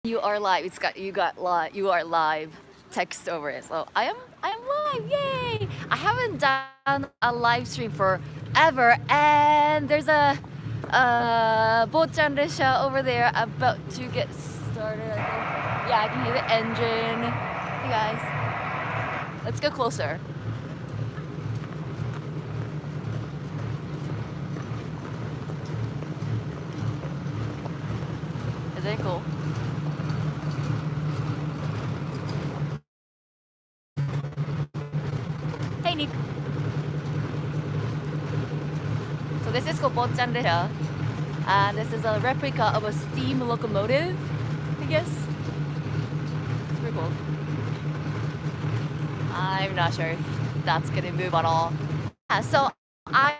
You are live. You are live. Text over it. So I am live. Yay! I haven't done a live stream forever, and there's a Bochan Risha over there about to get started. I think. Yeah, I can hear the engine. Hey guys, let's go closer. Isn't it cool? Hey Nick. So this is called Bochan Risha, and this is a replica of a steam locomotive, I guess. It's pretty cool. I'm not sure if that's gonna move at all. Yeah, so I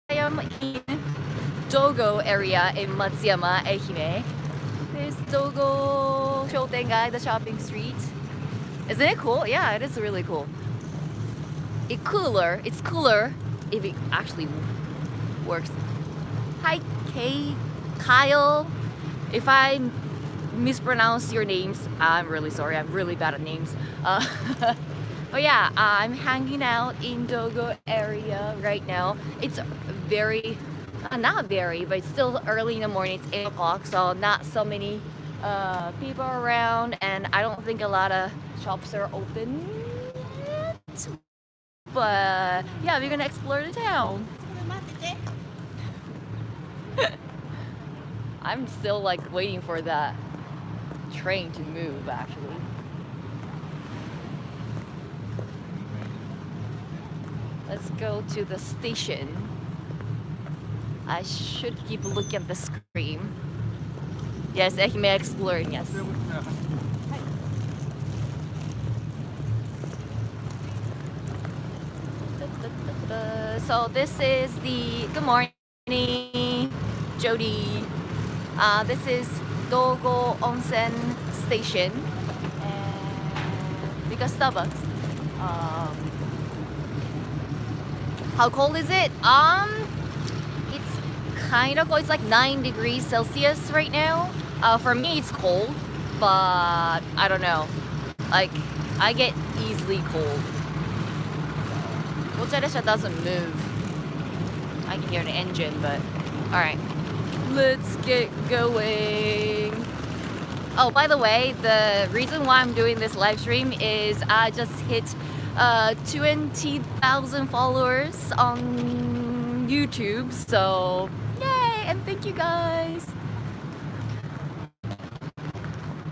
am in Dogo area in Matsuyama, Ehime. There's Dogo Shotengai, the shopping street. Isn't it cool? Yeah, it is really cool. It's cooler if it actually works. Hi, Kyle. If I mispronounce your names, I'm really sorry. I'm really bad at names. But yeah, I'm hanging out in Dogo area right now. It's very, not very, but it's still early in the morning. It's 8 o'clock, so not so many people around, and I don't think a lot of shops are open yet. But yeah, we're gonna explore the town. I'm still like waiting for that train to move actually. Let's go to the station. I should keep looking at the screen. Yes, Ehime exploring, yes. So this is the, good morning, Jody. This is Dogo Onsen station, and because Starbucks. How cold is it? It's kind of cold. It's like 9 degrees Celsius right now. For me, it's cold, but I don't know. Like, I get easily cold. Mocharesha doesn't move. I can hear the engine, but alright. Let's get going. Oh, by the way, the reason why I'm doing this live stream is I just hit 20,000 followers on YouTube, so yay, and thank you guys.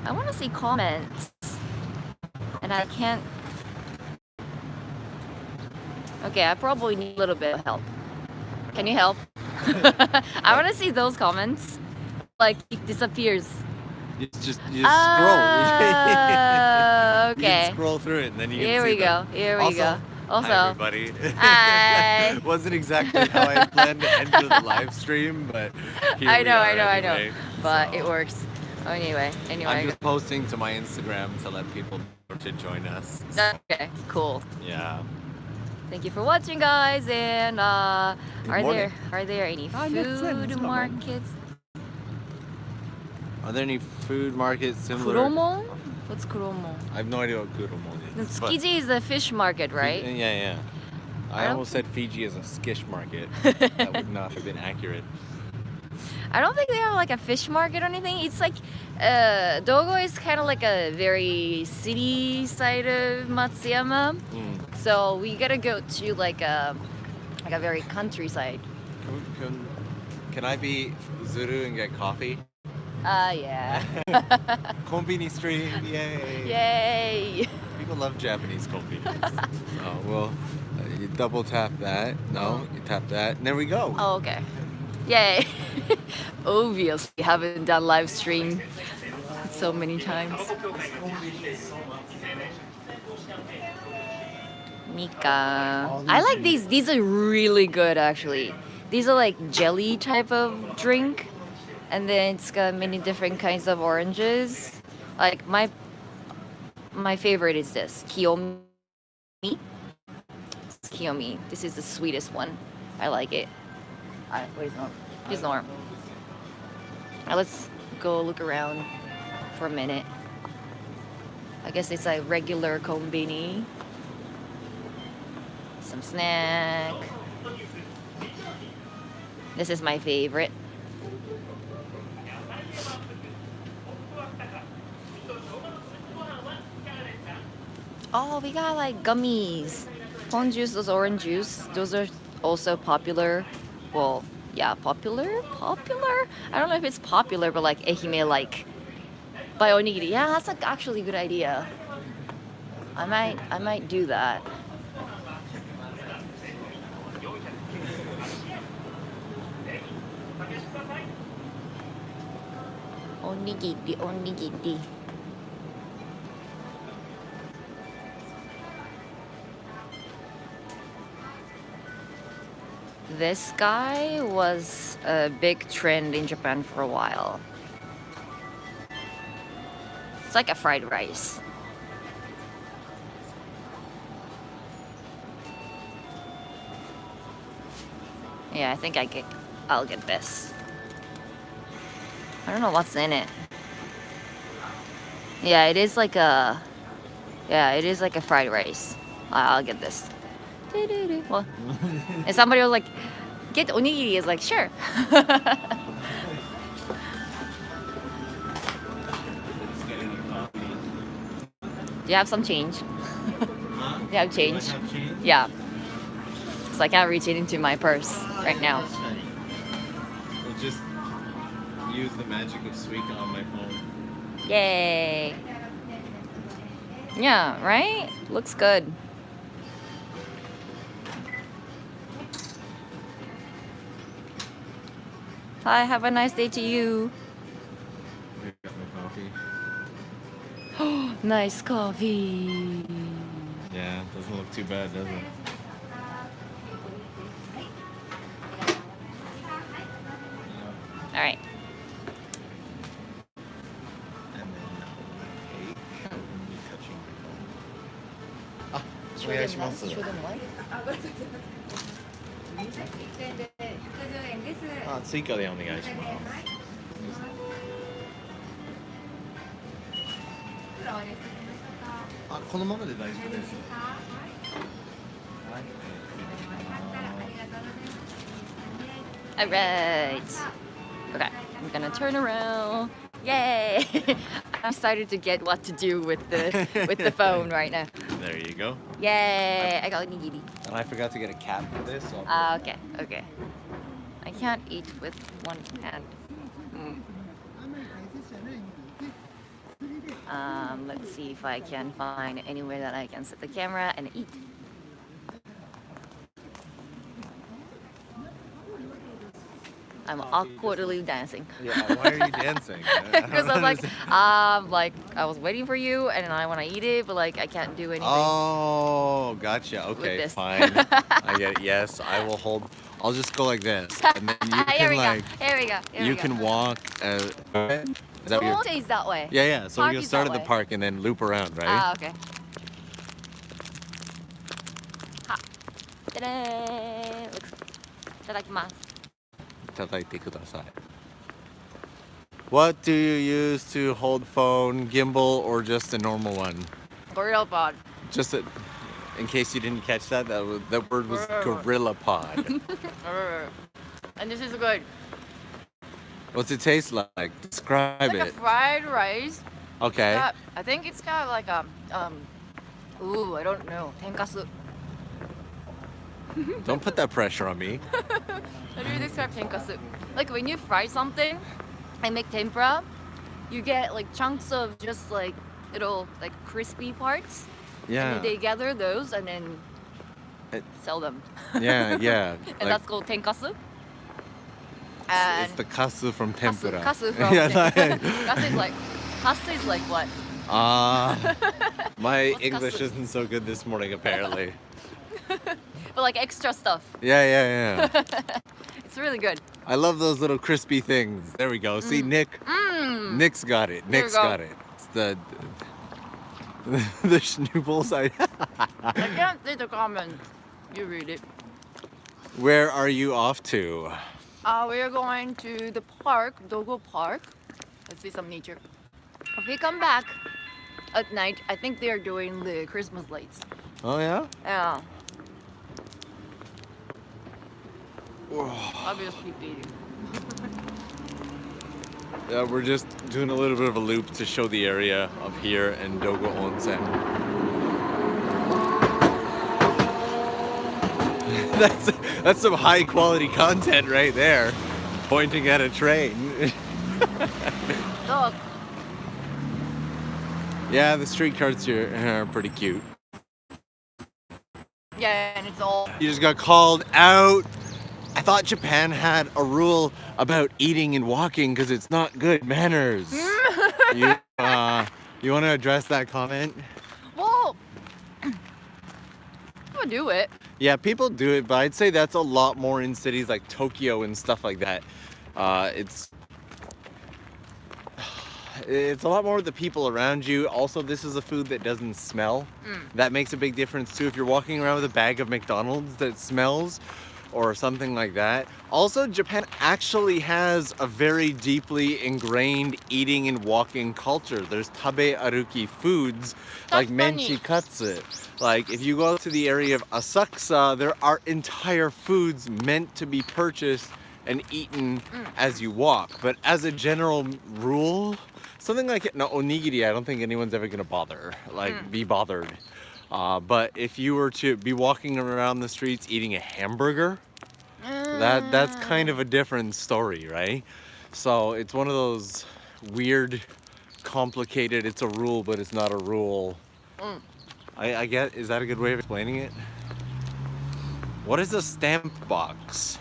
I want to see comments, and I can't. Okay, I probably need a little bit of help. Can you help? I want to see those comments. Like, it disappears. You just scroll. Okay. You can scroll through it, and then you can Here see we go. Here we go. Also, hi everybody. Hi. Wasn't exactly how I planned to enter the live stream, but here I we know, are I know. anyway. But So, it works. Anyway. I'm just posting to my Instagram to let people know to join us. Okay, cool. Yeah. Thank you for watching, guys. And are morning. there any food markets? Are there any food markets similar? Kuromon? What's Kuromon? I have no idea what Kuromon is. but- Tsukiji is the fish market, right? Yeah. I don't almost said Fiji is a skish market. That would not have been accurate. I don't think they have like a fish market or anything. It's like Dogo is kind of like a very city side of Matsuyama. So we gotta go to like a very countryside. Can I be Zuru and get coffee? Yeah. Konbini stream, yay! Yay! People love Japanese konbini. Oh well, you double tap that. No, you tap that, and there we go. Oh, okay. Yay! Obviously, haven't done live stream so many times. Mika. I like these. These are really good, actually. These are like jelly type of drink, and then it's got many different kinds of oranges. Like my favorite is this Kiyomi. Kiyomi. This is the sweetest one. I like it. Wait, it's not. Let's go look around. for a minute. I guess it's a regular konbini. Some snack. This is my favorite. Oh, we got like gummies. Pon juice, those orange juice. Those are also popular. Well, yeah, popular? Popular? I don't know if it's popular, but like Ehime like by onigiri. Yeah, that's like actually a good idea. I might do that. Onigiri, onigiri. This guy was a big trend in Japan for a while. It's like a fried rice. Yeah, I think I'll get this. I don't know what's in it. Yeah, it is like a fried rice. I'll get this. Well, and somebody was like, get onigiri. Is like, sure. Do you have some change? Do you have change? Yeah. So I can't reach it into my purse right now. We'll just use the magic of Suica on my phone. Yay. Yeah, right? Looks good. Hi, have a nice day to you. I got my coffee. Nice coffee. Yeah, doesn't look too bad, does it? All right. And then eight. Me touching my phone. Ah, Show them what? あ、追加でお願いします。あ、このままで大丈夫です。はい。Alright. Okay, I'm gonna turn around. Yay! I'm starting to get what to do with the phone right now. There you go. Yay! I got onigiri. And I forgot to get a cap for this. So Okay, okay. I can't eat with one hand. Let's see if I can find anywhere that I can set the camera and eat. I'm awkwardly dancing. Yeah, why are you dancing? Because I was like I was waiting for you and I want to eat it, but like I can't do anything. Oh, gotcha. Okay, this. fine. I get it. Yes, I will hold. I'll just go like this, and then you Here can we like. go. Here we go. Here You we can go. walk. Is that what you're? Stays that way. Yeah, yeah. So Park we're gonna is start that at the way. park and then loop around, right? Ah, okay. Ha. Ta-da! Looks. Itadakimasu. 叩いてください. What do you use to hold phone, gimbal, or just a normal one? Gorilla pod. Just a, in case you didn't catch that, that word was gorilla pod. And this is good. What's it taste like? Describe It's like it. a fried rice. Okay. I think it's got like a ooh, I don't know. Tenkasu. Don't put that pressure on me. How do you describe tenkasu? Like when you fry something and make tempura, you get like chunks of just like little like crispy parts. And Yeah. then they gather those and then sell them. Yeah, yeah. And Like, that's called tenkasu. it's And the kasu from tempura. Kasu from Yeah, kasu is like what? my What's English kasu? isn't so good this morning, apparently. But like extra stuff. Yeah, yeah, yeah. It's really good. I love those little crispy things. There we go. See, Nick's got it. There Nick's we go. got it. It's the schnoobels. I can't see the comment. You read it. Where are you off to? We're going to the park, Dogo Park. Let's see some nature. If we come back at night, I think they are doing the Christmas lights. Oh yeah. Yeah. Whoa. I'll just keep eating. Yeah, we're just doing a little bit of a loop to show the area of here and Dogo Onsen. That's some high quality content right there. Pointing at a train. Look. Yeah, the street carts here are pretty cute. Yeah, and it's all. You just got called out. I thought Japan had a rule about eating and walking because it's not good manners. You want to address that comment? Well, I'll do it. Yeah, people do it, but I'd say that's a lot more in cities like Tokyo and stuff like that. It's a lot more of the people around you. Also, this is a food that doesn't smell. That makes a big difference too. If you're walking around with a bag of McDonald's that smells or something like that. Also, Japan actually has a very deeply ingrained eating and walking culture. There's tabe aruki foods like menchikatsu. Like if you go to the area of Asakusa, there are entire foods meant to be purchased and eaten as you walk. But as a general rule, something like onigiri, I don't think anyone's ever gonna bother, be bothered. But if you were to be walking around the streets eating a hamburger, that's kind of a different story, right? So it's one of those weird, complicated, it's a rule, but it's not a rule. I get, is that a good way of explaining it? What is a stamp box?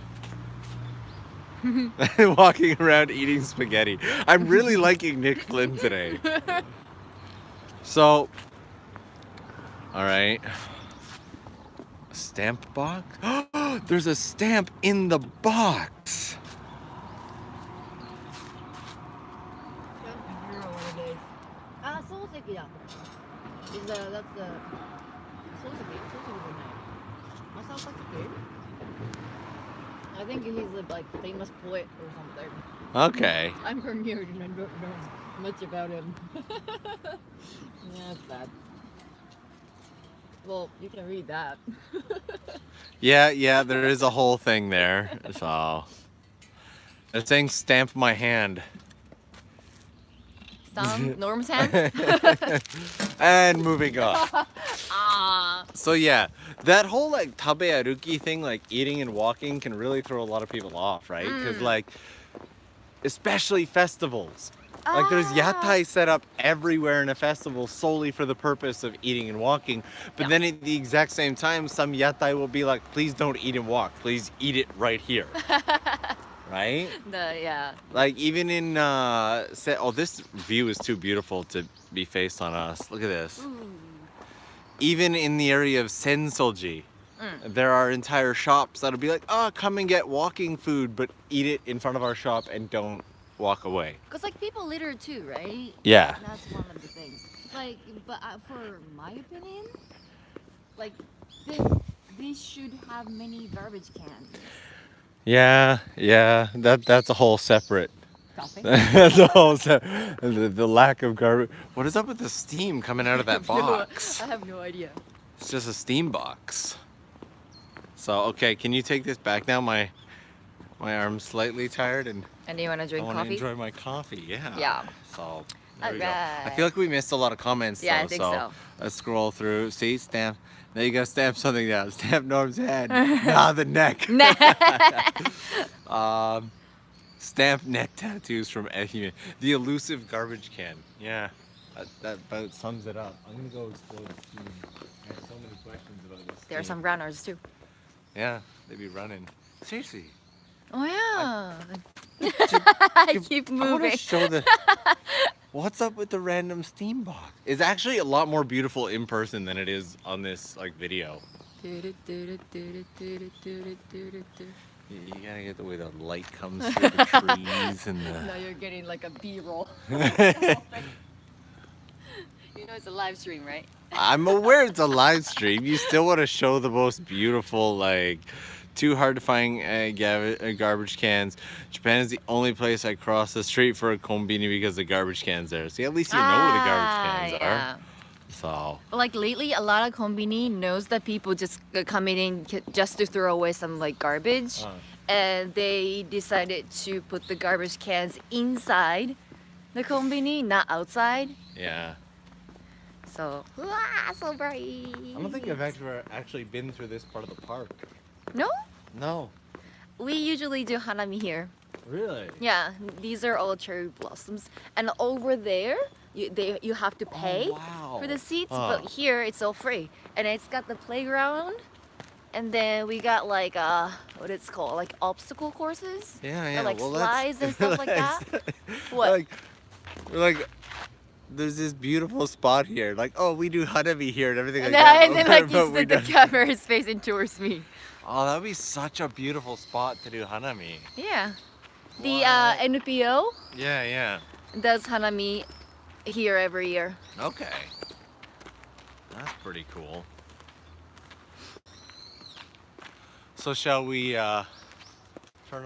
Walking around eating spaghetti. I'm really liking Nick Flynn today. So, all right. A stamp box? There's a stamp in the box. I think he's a famous poet or something. Okay. I'm from here and I don't know much about him. Yeah, that's bad. Well, you can read that. Yeah, there is a whole thing there. So, they're saying stamp my hand. Norm's hand? And moving on. So yeah, that whole tabe aruki thing, like eating and walking, can really throw a lot of people off, right? Because especially festivals. Like there's yatai set up everywhere in a festival solely for the purpose of eating and walking. But then at the exact same time, some yatai will be like, please don't eat and walk. Please eat it right here. Right? Yeah. Like even in, this view is too beautiful to be faced on us. Look at this. Ooh. Even in the area of Sensoji, there are entire shops that'll be like, come and get walking food, but eat it in front of our shop and don't walk away. Because people litter too, right? Yeah. That's one of the things. But for my opinion, they should have many garbage cans. Yeah, that's a whole separate. Topic. That's a whole the lack of garbage. What is up with the steam coming out of that box? I have no idea. It's just a steam box. So okay, can you take this back now? My arm's slightly tired and do you want to drink I want coffee? to enjoy my coffee. Yeah. Yeah. So there we go. Alright. I feel like we missed a lot of comments. Yeah, though, I think so. Let's scroll through. See, stamp. Now you gotta stamp something down. Stamp Norm's head. Nah, the neck. Stamp neck tattoos from Ehime. The elusive garbage can. Yeah, that about sums it up. I'm gonna go explore the team. I have so many questions about this. There are team. some runners too. Yeah, they be running. Seriously. Oh yeah. I keep I want moving. to show the. What's up with the random steam box? It's actually a lot more beautiful in person than it is on this video. You gotta get the way the light comes through the trees and the. Now you're getting like a B-roll. You know it's a live stream, right? I'm aware it's a live stream. You still want to show the most beautiful too hard to find garbage cans. Japan is the only place I cross the street for a kombini because the garbage cans there. See, at least you know where the garbage cans yeah. are. So. Like lately, a lot of kombini knows that people just come in just to throw away some like garbage, and they decided to put the garbage cans inside the kombini, not outside. Yeah. So, so bright. I don't think I've actually been through this part of the park. No, No. we usually do Hanami here. Really? Yeah, these are all cherry blossoms, and over there, you have to pay wow. for the seats, but here it's all free, and it's got the playground, and then we got like what it's called, like obstacle courses. Yeah. Or like well, slides and stuff like that. What? Like, there's this beautiful spot here. Like, oh, we do Hanami here and everything like Yeah, that. and then like the camera is facing towards me. Oh, that would be such a beautiful spot to do Hanami. Yeah. The What? NPO Yeah. does Hanami here every year. Okay. That's pretty cool. So shall we turn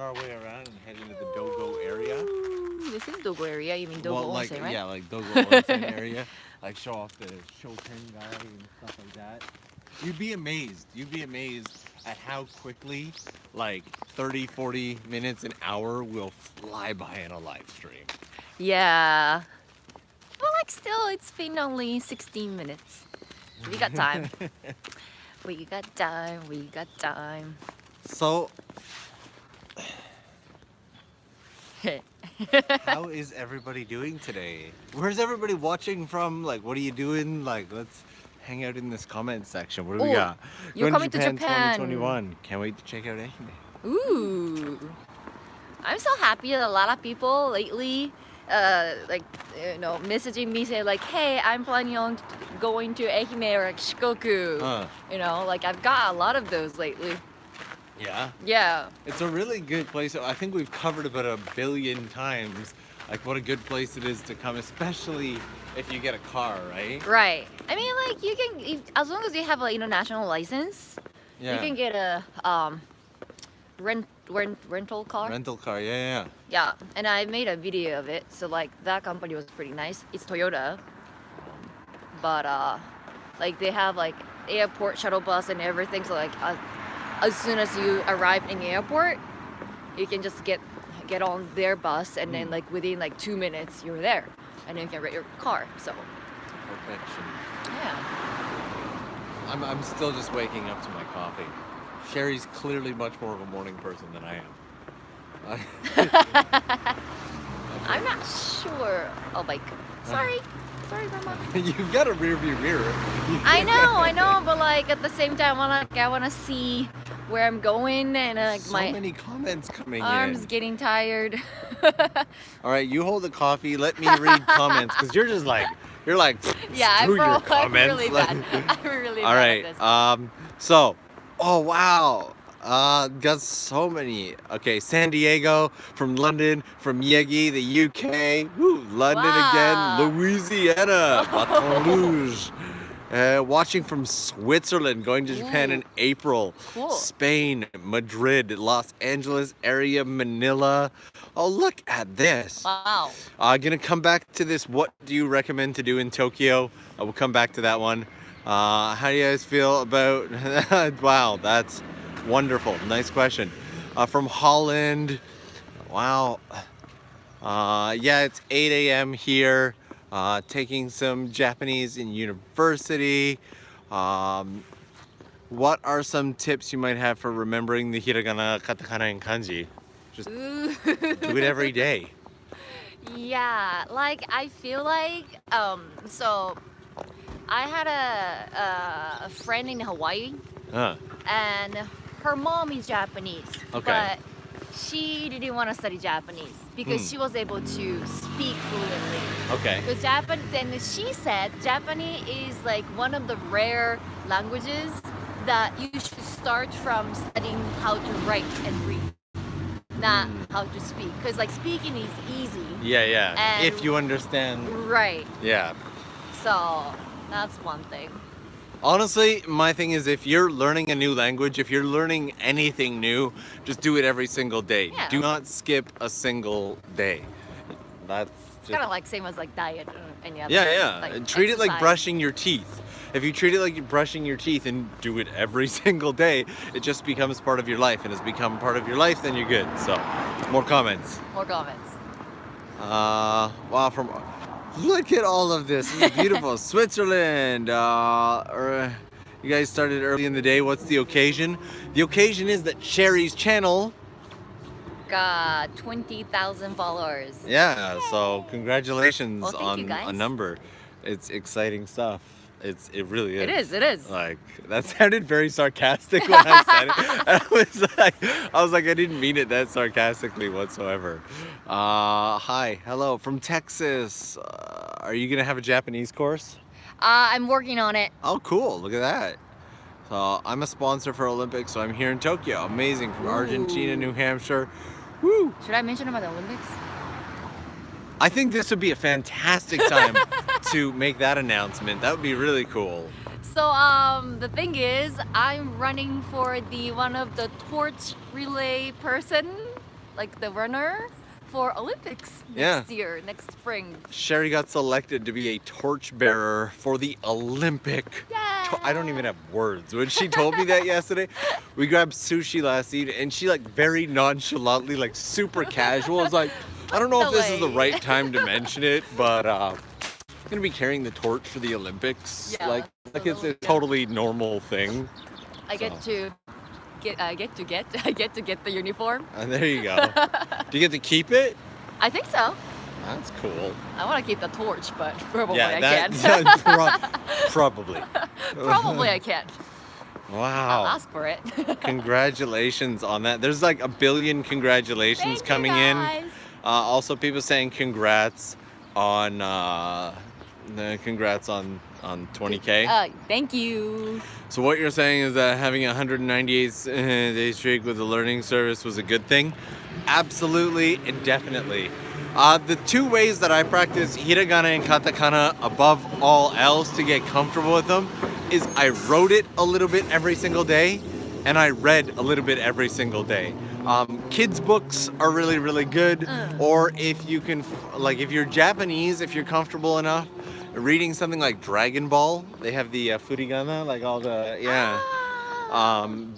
our way around and head into the Dogo area? Ooh, this is Dogo area. You mean Dogo like, Onsen, right? Yeah, like Dogo Onsen area. Like show off the Shoten guy and stuff like that. You'd be amazed at how quickly like 30, 40 minutes, an hour will fly by in a live stream. Yeah. Well, like still, it's been only 16 minutes. We got time. We got time. So, how is everybody doing today? Where's everybody watching from? Like, what are you doing? Like, let's hang out in this comment section. What do we Oh, got? you're Going coming to Japan. 2021. Can't wait to check out Hanami. Ooh. I'm so happy that a lot of people lately, messaging me saying like, hey, I'm planning on going to Ehime or like Shikoku. You know, like I've got a lot of those lately. Yeah. Yeah. It's a really good place. I think we've covered about 1 billion times, like what a good place it is to come, especially if you get a car, right? Right. I mean, like you can, as long as you have an international license, Yeah. you can get a rental car. Rental car, yeah. Yeah, and I made a video of it. So like that company was pretty nice. It's Toyota, but like they have like airport shuttle bus and everything. So like as soon as you arrive in the airport, you can just get on their bus, and then like within like 2 minutes you're there, and then you can rent your car. So Perfection. yeah. I'm still just waking up to my coffee. Sherry's clearly much more of a morning person than I am. I'm not sure. Oh, like, sorry, grandma. You've got a rear view mirror. I know, but like at the same time, I wanna see where I'm going, and like So my many comments coming arms in. getting tired. All right, you hold the coffee. Let me read comments because you're like Yeah, screw your I'm comments. really bad. I'm really All bad right. at this. So, oh wow. Got so many. Okay, San Diego, from London, from Yegi, the UK. Woo, London Wow. again, Louisiana, Baton Rouge. Watching from Switzerland, going to Japan in April. Cool. Spain, Madrid, Los Angeles area, Manila. Oh, look at this. Wow. Gonna come back to this. What do you recommend to do in Tokyo? We'll come back to that one. How do you guys feel about? Wow, that's wonderful. Nice question. From Holland. Wow. Yeah, it's 8 a.m. here. Taking some Japanese in university. What are some tips you might have for remembering the hiragana, katakana, and kanji? Just Ooh. do it every day. Yeah, like I feel like so I had a friend in Hawaii, and her mom is Japanese, Okay. but she didn't want to study Japanese because she was able to speak fluently. Okay. Because and she said Japanese is like one of the rare languages that you should start from studying how to write and read, not how to speak. Because like speaking is easy. Yeah. And- If you understand. Right. Yeah. So that's one thing. Honestly, my thing is if you're learning a new language, if you're learning anything new, just do it every single day. Yeah. Do not skip a single day. That's It's just kind of like same as like diet or any other. yeah. Like Treat it like exercise. brushing your teeth. If you treat it like you're brushing your teeth and do it every single day, it just becomes part of your life. And has become part of your life, then you're good. So, more comments. More comments. Wow, look at all of this. This is beautiful. Switzerland. You guys started early in the day. What's the occasion? The occasion is that Sherry's channel. Got 20,000 followers. Yeah, so congratulations Well, thank on you, guys. a number. It's exciting stuff. It really is. It is. Like that sounded very sarcastic when I said it. I was like, I didn't mean it that sarcastically whatsoever. Hi, hello from Texas. Are you gonna have a Japanese course? I'm working on it. Oh, cool! Look at that. So I'm a sponsor for Olympics, so I'm here in Tokyo. Amazing, from Argentina, New Hampshire. Woo! Should I mention about the Olympics? I think this would be a fantastic time to make that announcement. That would be really cool. So the thing is, I'm running for the one of the torch relay person, like the runner for Olympics next year, next spring. Sherry got selected to be a torchbearer for the Olympic. Yeah. I don't even have words. When she told me that yesterday, we grabbed sushi last evening, and she like very nonchalantly, like super casual, was like, I don't know if this is the right time to mention it, but I'm gonna be carrying the torch for the Olympics. Yeah, like it's a totally normal thing. I get to get the uniform. And there you go. Do you get to keep it? I think so. That's cool. I want to keep the torch, but probably Yeah, I that, can't. probably. Probably I can't. I'll Wow. ask for it. Congratulations on that. There's like a billion congratulations Thank coming you in. guys. Also, people saying congrats on 20K. Thank you. So what you're saying is that having a 198 day streak with the learning service was a good thing? Absolutely and definitely. The two ways that I practice hiragana and katakana above all else to get comfortable with them is I wrote it a little bit every single day and I read a little bit every single day. Kids books are really, really good. Or if you can, like if you're Japanese, if you're comfortable enough, reading something like Dragon Ball, they have the furigana, like all the, yeah.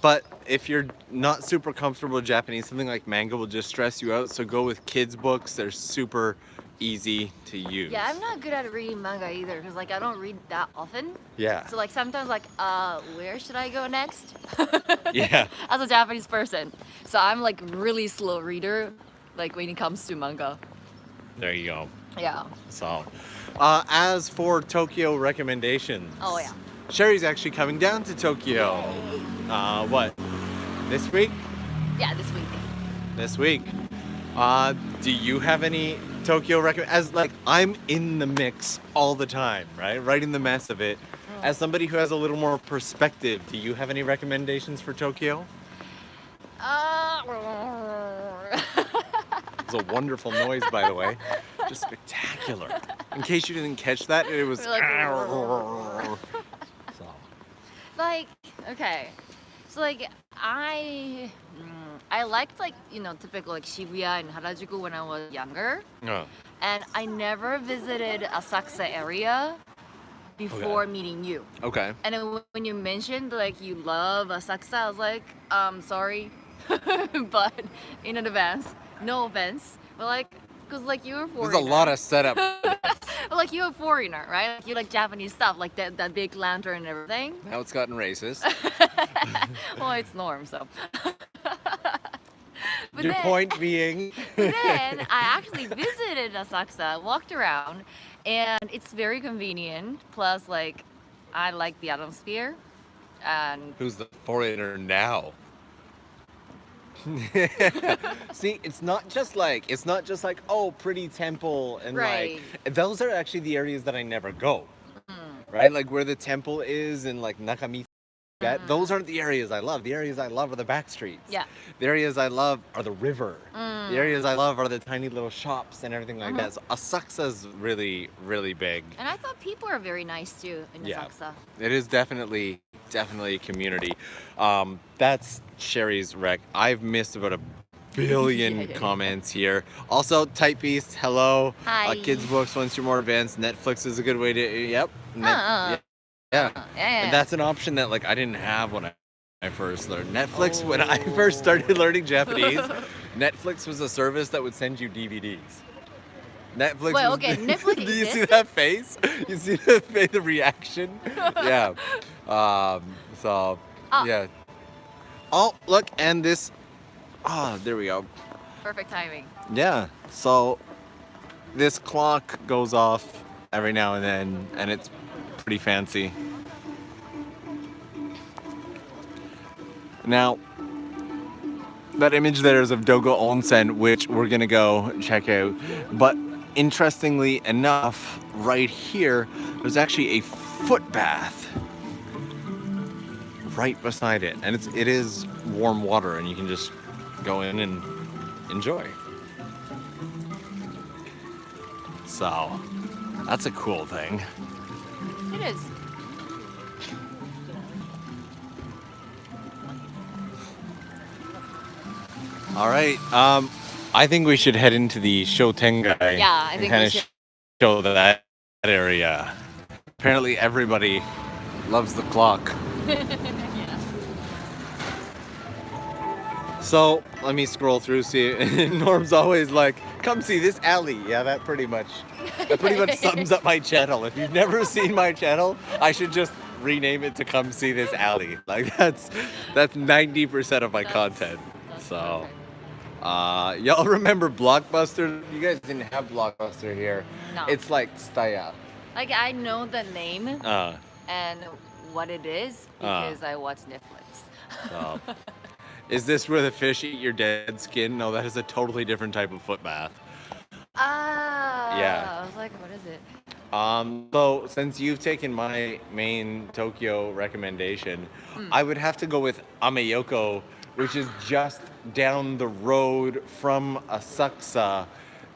But if you're not super comfortable with Japanese, something like manga will just stress you out. So go with kids books. They're super easy to use. Yeah, I'm not good at reading manga either because like I don't read that often. Yeah. So like sometimes like where should I go next? Yeah. As a Japanese person, so I'm like really slow reader, like when it comes to manga. There you go. Yeah. So, as for Tokyo recommendations. Oh yeah. Sherry's actually coming down to Tokyo. What? This week? Yeah, this week. This week. Do you have any Tokyo as like I'm in the mix all the time, right in the mess of it. As somebody who has a little more perspective, do you have any recommendations for Tokyo? It's a wonderful noise, by the way. Just spectacular. In case you didn't catch that, it was Like, so. like okay, so like I liked like typical like Shibuya and Harajuku when I was younger, Oh. and I never visited Asakusa area before meeting you. Okay. And then when you mentioned like you love Asakusa, I was like, sorry, but in advance, no offense, but like, cause like you're a foreigner. There's a lot of setup. But like you're a foreigner, right? Like, you like Japanese stuff, like that big lantern and everything. Now it's gotten racist. Well, it's norm, so. But Your then, point being. then I actually visited Asakusa, walked around, and it's very convenient. Plus, like, I like the atmosphere, and Who's the foreigner now? See, it's not just like oh, pretty temple and Right. like those are actually the areas that I never go. Right, like where the temple is and like Nakami that. Those aren't the areas I love. The areas I love are the back streets. Yeah. The areas I love are the river. The areas I love are the tiny little shops and everything like that. So Asakusa's really, really big. And I thought people are very nice too in Yeah. Asakusa. It is definitely a community. That's Sherry's Rec. I've missed about a billion Yeah. comments here. Also, Type Beast, hello. Hi. Kids books once you're more advanced. Netflix is a good way to. Yep. Yeah. And that's an option that like I didn't have when I first learned Netflix. When I first started learning Japanese, Netflix was a service that would send you DVDs. Netflix. Wait, was okay, Netflix Do you see existed? that face? You see the reaction? Yeah. So yeah. Oh, look, and this. There we go. Perfect timing. Yeah. So this clock goes off every now and then, and it's pretty fancy. Now, that image there is of Dogo Onsen, which we're gonna go check out. But interestingly enough, right here, there's actually a foot bath right beside it, and it is warm water, and you can just go in and enjoy. So, that's a cool thing. It is. All right. I think we should head into the Shotengai. Yeah, I think we kind of should. show that area. Apparently, everybody loves the clock. Yeah. So let me scroll through. See, Norm's always like, "Come see this alley." Yeah, that pretty much sums up my channel. If you've never seen my channel, I should just rename it to "Come See This Alley." Like that's 90% of my content. So. Y'all remember Blockbuster? You guys didn't have Blockbuster here. No. It's like Staya. Like I know the name Uh, and what it is because I watch Netflix. so. Is this where the fish eat your dead skin? No, that is a totally different type of foot bath. Yeah. I was like, what is it? So since you've taken my main Tokyo recommendation, I would have to go with Ameyoko, which is just down the road from Asakusa,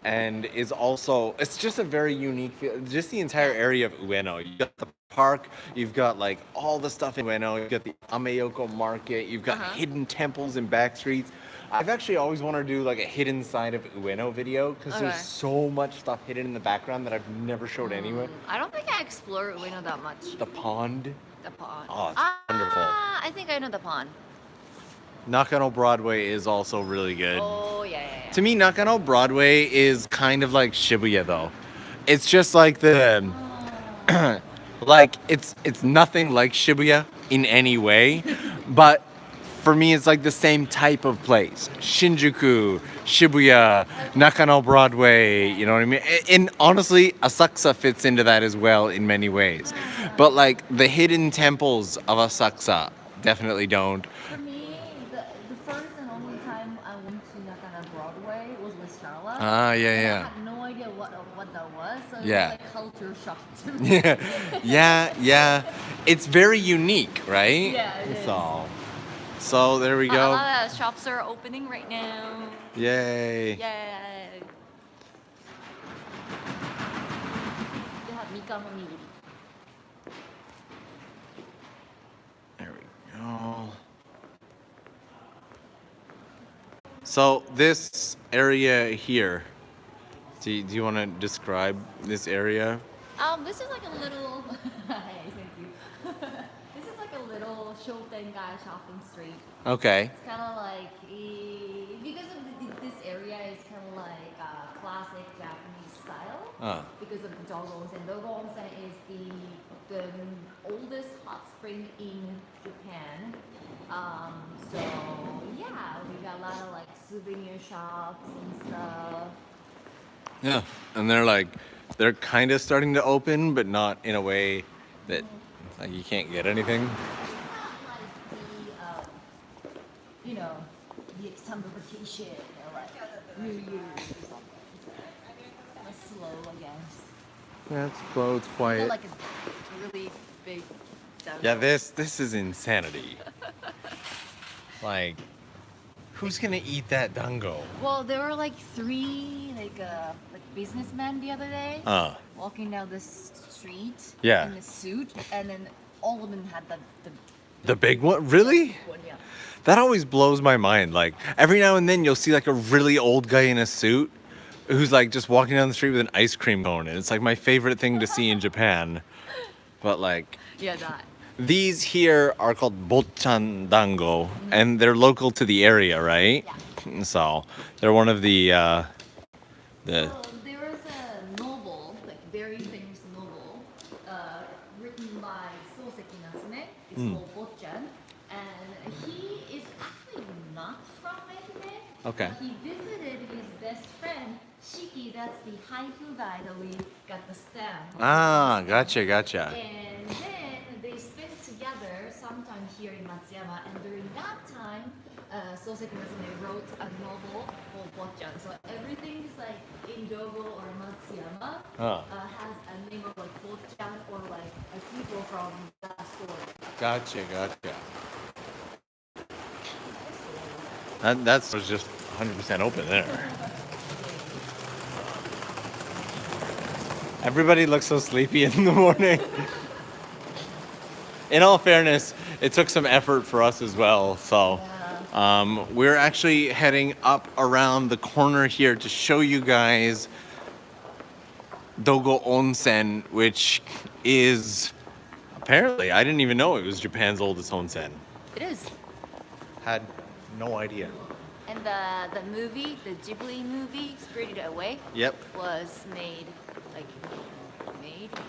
and is also, it's just a very unique feel. Just the entire area of Ueno. You got the park, you've got like all the stuff in Ueno, you've got the Ameyoko market, you've got hidden temples and back streets. I've actually always wanted to do like a hidden side of Ueno video because there's so much stuff hidden in the background that I've never showed anyone. I don't think I explore Ueno that much. The pond. The pond. Oh, it's wonderful. I think I know the pond. Nakano Broadway is also really good. Oh, yeah. To me, Nakano Broadway is kind of like Shibuya though. It's just like the like it's nothing like Shibuya in any way, but for me it's like the same type of place. Shinjuku, Shibuya, Nakano Broadway, you know what I mean? And honestly, Asakusa fits into that as well in many ways. But like the hidden temples of Asakusa definitely don't. For me, the first and only time I went to Nakano Broadway was with Charlotte. Ah, yeah. I had no idea what that was, so Yeah. it was like culture shock to me. Yeah. It's very unique, right? Yeah, it is. So there we A go. lot of shops are opening right now. Yay. Yay! They have Mikan onigiri. There we go. So this area here, do you want to describe this area? This is like a little. Hey, thank you. This is like a little Shotengai shopping street. Okay. It's kind of like because of this area is kind of like classic Japanese style. Because of the Dogo Onsen. Dogo Onsen is the oldest hot spring in Japan. So yeah, we got a lot of like souvenir shops and stuff. Yeah, and they're kind of starting to open, but not in a way that like you can't get anything. It's not like the summer vacation or like New Year's or something. It's slow, I guess. Yeah, it's slow, it's Not quiet. like a really big Yeah, this is insanity. Like, who's gonna eat that dango? Well, there were like three like businessmen the other day walking down the street Yeah. in a suit, and then all of them had The big one? Really? one, yeah. That always blows my mind. Like, every now and then you'll see like a really old guy in a suit who's like just walking down the street with an ice cream cone, and it's like my favorite thing to see in Japan. But like, Yeah, that. these here are called bochan dango, and they're local to the area, right? Yeah. So they're one of the There was a novel, like very famous novel, written by Soseki Natsume. It's called Bochan, and he is actually not from Maine. Okay. He visited his best friend Shiki. That's the haiku guy that we got the stamp. Ah, gotcha. And then they spent together sometime here in Matsuyama, and during that time, Soseki Natsume wrote a novel called Bochan. So everything is like in Dogo or Matsuyama has a name of like Bochan or like people from that story. Gotcha. That was just 100% open there. Everybody looks so sleepy in the morning. In all fairness, it took some effort for us as well. So we're actually heading up around the corner here to show you guys Dogo Onsen, which is apparently, I didn't even know it was Japan's oldest onsen. It is. Had no idea. And the movie, the Ghibli movie, Spirited Away, Yep. was made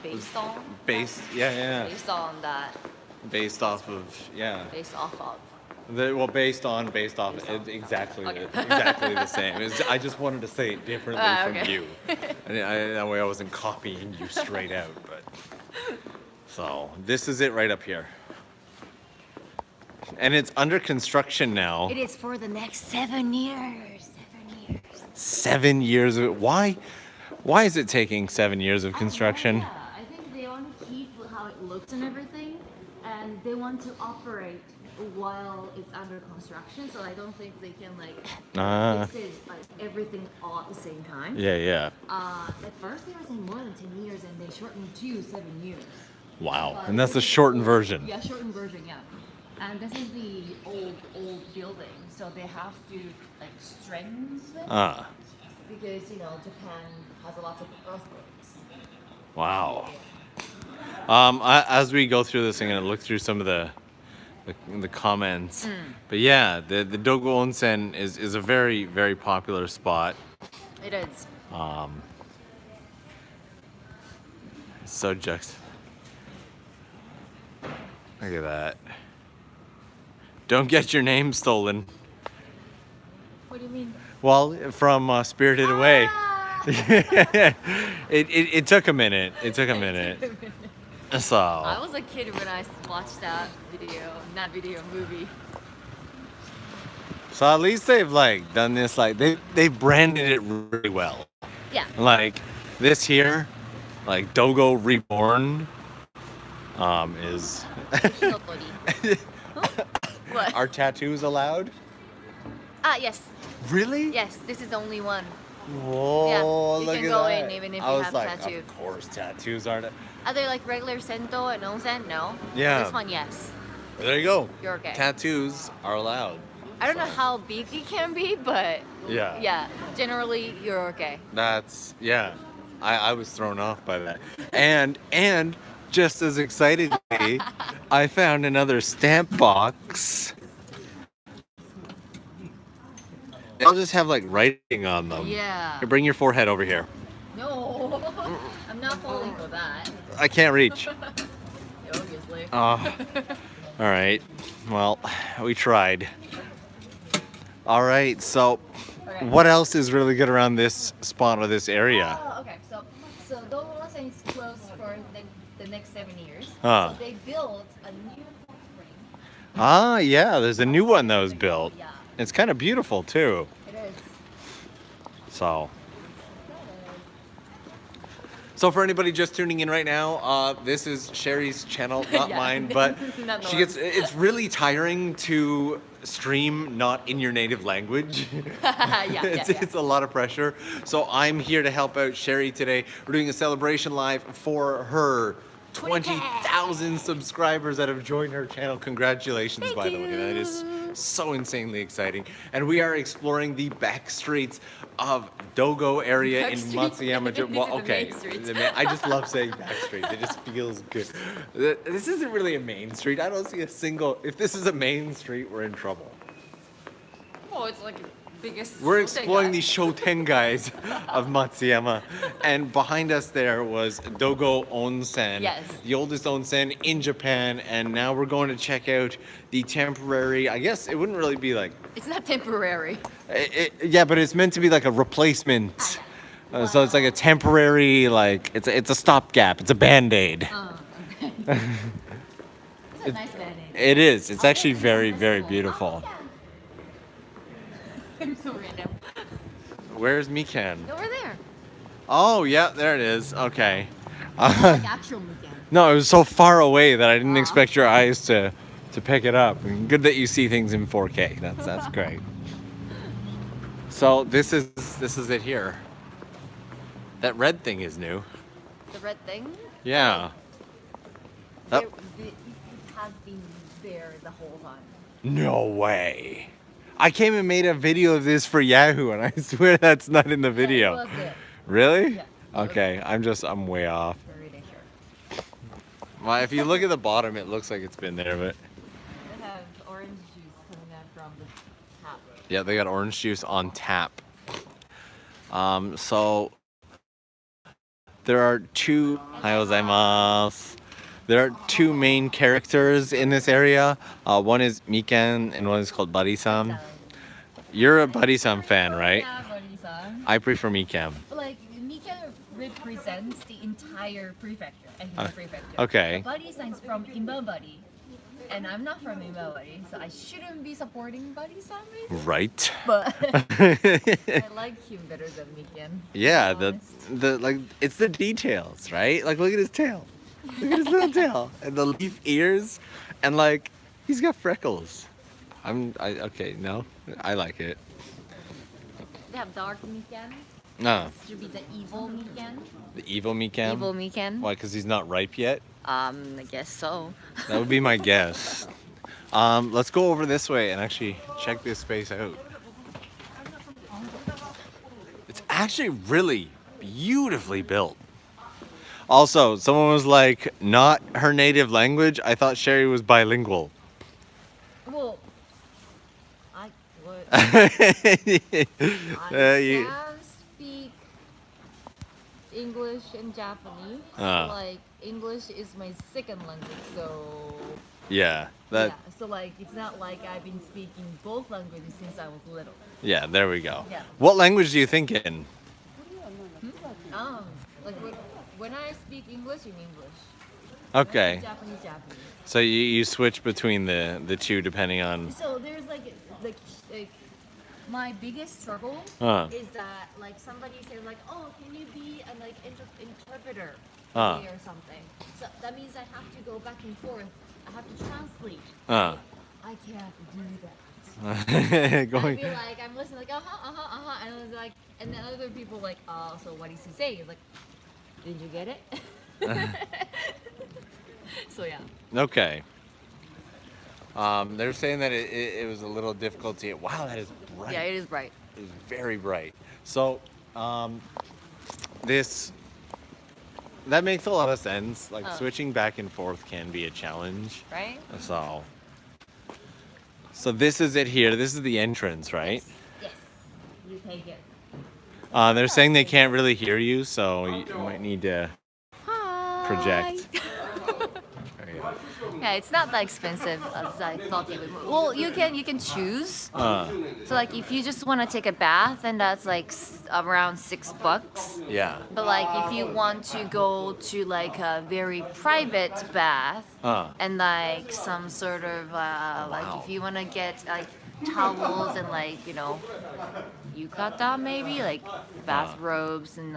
based on Based, yeah. based on that, Based off of, yeah. based off of. Based off, exactly, Okay. exactly the same. I just wanted to say it differently from Okay. you. That way I wasn't copying you straight out. But so this is it right up here, and it's under construction now. It is for the next 7 years. 7 years. 7 years of it. Why is it taking 7 years of construction? Yeah, I think they want to keep how it looks and everything, and they want to operate while it's under construction. So I don't think they can like fix it like everything all at the same time. Yeah. At first they were saying more than 10 years, and they shortened to 7 years. Wow, and that's the shortened version. Yeah, shortened version, yeah. And this is the old building, so they have to like strengthen because Japan has a lot of earthquakes. Wow. As we go through this, I'm gonna look through some of the comments. But yeah, the Dogo Onsen is a very, very popular spot. It is. So look at that. Don't get your name stolen. What do you mean? Well, from Spirited Away. Ah! It took a minute. It took a minute. So. I was a kid when I watched that movie. So at least they've like done this, like they branded it really well. Yeah. Like this here, like Dogo Reborn, is. What? Are tattoos allowed? Yes. Really? Yes, this is the only one. Whoa! Yeah, you look can at go that. in even if I you was have like, tattoo. of course, tattoos aren't. Are they like regular sento and onsen? No. Yeah. This one, yes. There you go. You're okay. Tattoos are allowed. I don't know how big it can be, but Yeah. generally you're okay. That's I was thrown off by that. And just as excitedly, I found another stamp box. They'll just have like writing on them. Yeah. Here, bring your forehead over here. No, I'm not falling for that. I can't reach. Obviously. All right. Well, we tried. All right. So, Okay. what else is really good around this spot or this area? Oh, okay. So Dogo Onsen is closed for the next 7 years. Ah. So they built a new hot spring. Ah, yeah. There's a new one that was built. Yeah, It's kind of beautiful too. it is. So So for anybody just tuning in right now, this is Sherry's channel, not Yeah. mine, but Not she gets, it's really tiring to stream not in your native language. It's a lot of pressure. So I'm here to help out Sherry today. We're doing a celebration live for her 20,000 subscribers that have joined her channel. Congratulations, Thank by the way. That is so insanely exciting. And we are exploring the back streets of Dogo area Back in street? Matsuyama Japan. Well, This is the okay. main street. I just love saying back street. It just feels good. This isn't really a main street. I don't see a single. If this is a main street, we're in trouble. Oh, it's like the biggest. We're Shotengai. exploring the Shotengai of Matsuyama, and behind us there was Dogo Onsen, Yes. the oldest onsen in Japan, and now we're going to check out the temporary, I guess it wouldn't really be like, It's not temporary. yeah, but it's meant to be like a replacement. So it's like a temporary, like, it's a stopgap, it's a Band-Aid. Okay. It's a nice band-aid. It is, it's actually very, very beautiful. I'm so random. Where's Mikan? Over there. Oh, yeah, there it is, okay. Like actual weekend. No, it was so far away that I didn't expect your eyes to pick it up. Good that you see things in 4K. That's great. So this is it here. That red thing is new. The red thing. Yeah. Oh, It has been there the whole time. no way. I came and made a video of this for Yahoo, and I swear that's not in the video. That was it. Really? Yeah. Okay, I'm way off. Very sure. Well, if you look at the bottom, it looks like it's been there, but They have orange juice coming out from the tap. yeah, they got orange juice on tap. So there are two. There are two main characters in this area. One is Mikan, and one is called Buddy-san. You're a Buddy-san fan, right? Yeah, Buddy-san. I prefer Mikan. But like, Mika represents the entire prefecture. I think prefecture. Okay. Buddy-san is from Imabari. And I'm not from Imabari, so I shouldn't be supporting Buddy-san maybe. Right. But I like him better than Mikan. Yeah, to be the like it's the details, right? Like look at his tail. Look at his little tail and the leaf ears, and like he's got freckles. Okay, no, I like it. They have dark Mikan. No, Should be the evil Mikan. the evil Mikan. Evil Mikan. Why? Because he's not ripe yet. I guess so. That would be my guess. Let's go over this way and actually check this space out. It's actually really beautifully built. Also, someone was like, not her native language. I thought Sherry was bilingual. Well, I would. You- can speak English and Japanese. Ah. English is my second language, so yeah, that. yeah. So it's not like I've been speaking both languages since I was little. Yeah, there we go. Yeah. What language do you think in? When I speak English, in English. Okay. Japanese. So you switch between the two depending on. So there's like my biggest struggle is that somebody says oh, can you be an interpreter or something? So that means I have to go back and forth. I have to translate. I can't do that. Going. I feel like I'm listening and I was and then other people so what is he saying? It's did you get it? So yeah. Okay. They're saying that it was a little difficult to get. Wow, that is bright. Yeah, it is bright. It is very bright. So, that makes a lot of sense. Switching back and forth can be a challenge. Right? So this is it here. This is the entrance, right? Yes. You take it. They're saying they can't really hear you, so you might need to project. Yeah, it's not that expensive as I thought it would. Well, you can choose. So if you just want to take a bath, then that's around $6. Yeah. But if you want to go to a very private bath and some sort of if you want to get towels and yukata maybe bathrobes and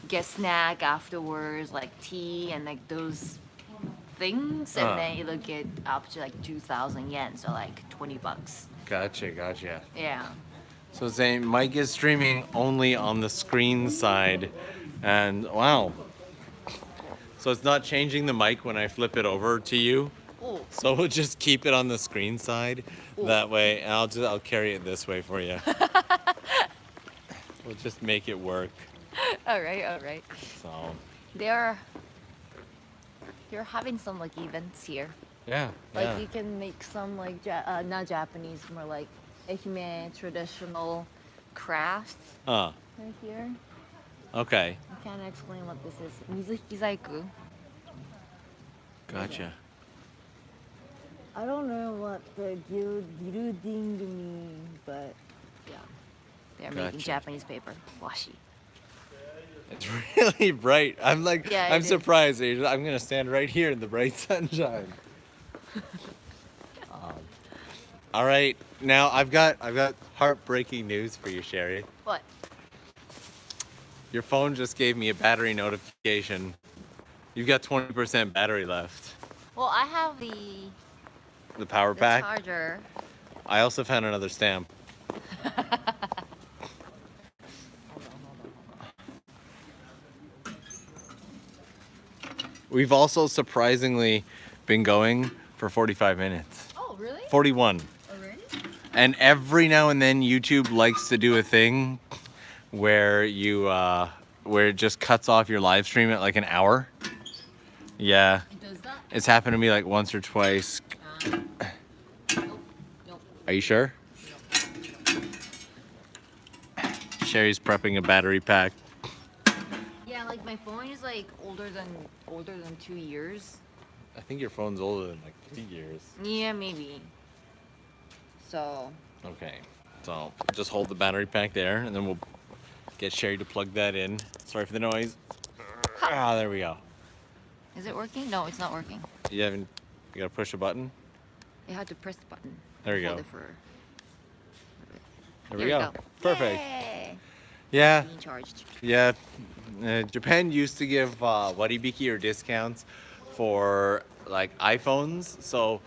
get snack afterwards, like tea and like those things, and then it'll get up to like 2,000 yen, so like $20. Gotcha. Yeah. So saying Mike is streaming only on the screen side, and wow. So it's not changing the mic when I flip it over to you. Oh. So we'll just keep it on the screen side. Ooh. That way, and I'll carry it this way for you. We'll just make it work. All right. So They're having some like events here. yeah. Like you can make some like not Japanese, more like Ehime traditional crafts Huh. right here. Okay. I can't explain what this is. Mizukizaiku. Gotcha. I don't know what the gilding means, but yeah. They're making Gotcha. Japanese paper. Washi. It's really bright. I'm like, Yeah, I'm it is. surprised. I'm gonna stand right here in the bright sunshine. All right, now I've got heartbreaking news for you, Sherry. What? Your phone just gave me a battery notification. You've got 20% battery left. Well, I have The power the pack. charger. I also found another stamp. We've also surprisingly been going for 45 minutes. Oh, really? 41. Already? And every now and then YouTube likes to do a thing where where it just cuts off your live stream at like an hour. Yeah. It does that? It's happened to me like once or twice. Nope. Are you sure? Sherry's prepping a battery pack. Yeah, like my phone is like older than 2 years. I think your phone's older than like 3 years. Yeah, maybe. So Okay, so just hold the battery pack there and then we'll get Sherry to plug that in. Sorry for the noise. Ah, there we go. is it working? No, it's not working. You gotta push a button? You have to press the button. There we Hold go. it for There Here we go. Perfect. Yay! Yeah, Being charged. yeah. Japan used to give waribiki or discounts for like iPhones. So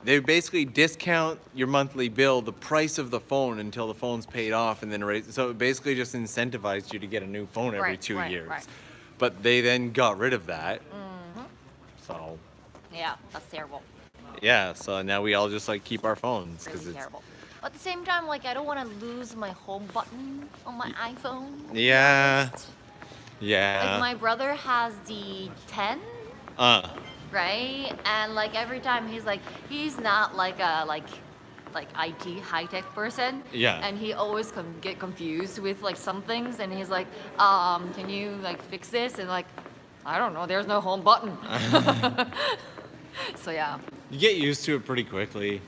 they basically discount your monthly bill, the price of the phone until the phone's paid off, and then raise. So it basically just incentivized you to get a new phone every Right, 2 right, years. right. But they then got rid of that. So Yeah, that's terrible. yeah, so now we all just like keep our phones because Really it's terrible. But at the same time, like I don't want to lose my home button on my iPhone. yeah, Like yeah. my brother has the 10, right? And like every time he's not like a like IT high tech person. Yeah. And he always get confused with like some things, and he's like, can you like fix this? And like, I don't know. There's no home button. So yeah, You get used to it pretty quickly.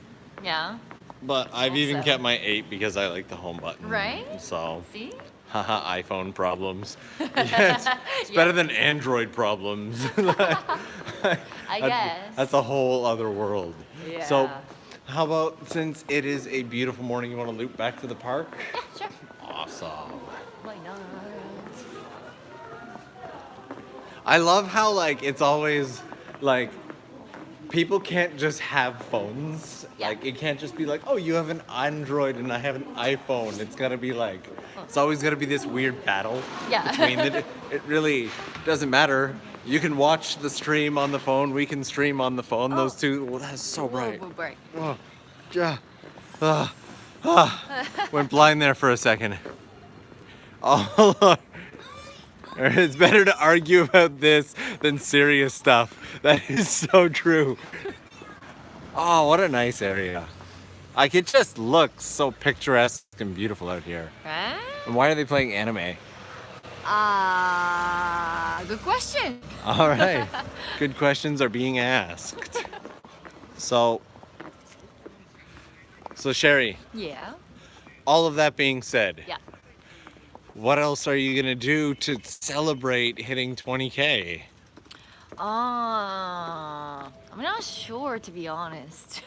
yeah. But I've even Also- kept my 8 because I like the home button. Right? So, See? haha, iPhone problems. Yeah, it's better than Android problems. I guess. That's a whole other world. Yeah. So, how about since it is a beautiful morning, you want to loop back to the park? Sure. Awesome. Why not? I love how like it's always like people can't just have phones. Yeah. Like it can't just be like, oh, you have an Android and I have an iPhone. It's gotta be like, it's always gotta be this weird battle Yeah. between the. It really doesn't matter. You can watch the stream on the phone. We can stream on the phone. Oh. Those two. Well, that's so bright. Whoa, bright. Oh, yeah. Went blind there for a second. Oh, Lord. It's better to argue about this than serious stuff. That is so true. Oh, what a nice area. Like, it just looks so picturesque and beautiful out here. Right? And why are they playing anime? Good question. All right. Good questions are being asked. So, Sherry, Yeah. all of that being said, Yeah. what else are you gonna do to celebrate hitting 20K? I'm not sure, to be honest.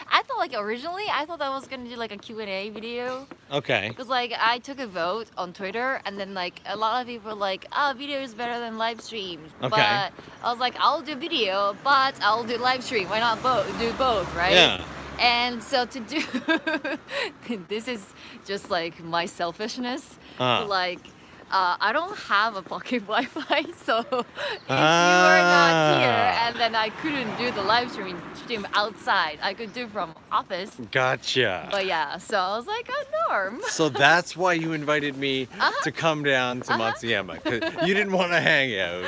I thought like originally I thought I was gonna do like a Q&A video. Okay. Because like I took a vote on Twitter and then like a lot of people were like, oh, video is better than live stream. Okay. But I was like, I'll do video, but I'll do live stream. Why not do both, right? Yeah. And so to do, this is just like my selfishness. Like, I don't have a pocket Wi-Fi, so if you were not here and then I couldn't do the live stream outside, I could do from office. Gotcha. But yeah, so I was like, oh, Norm. So that's why you invited me to come down to Matsuyama, because you didn't want to hang out.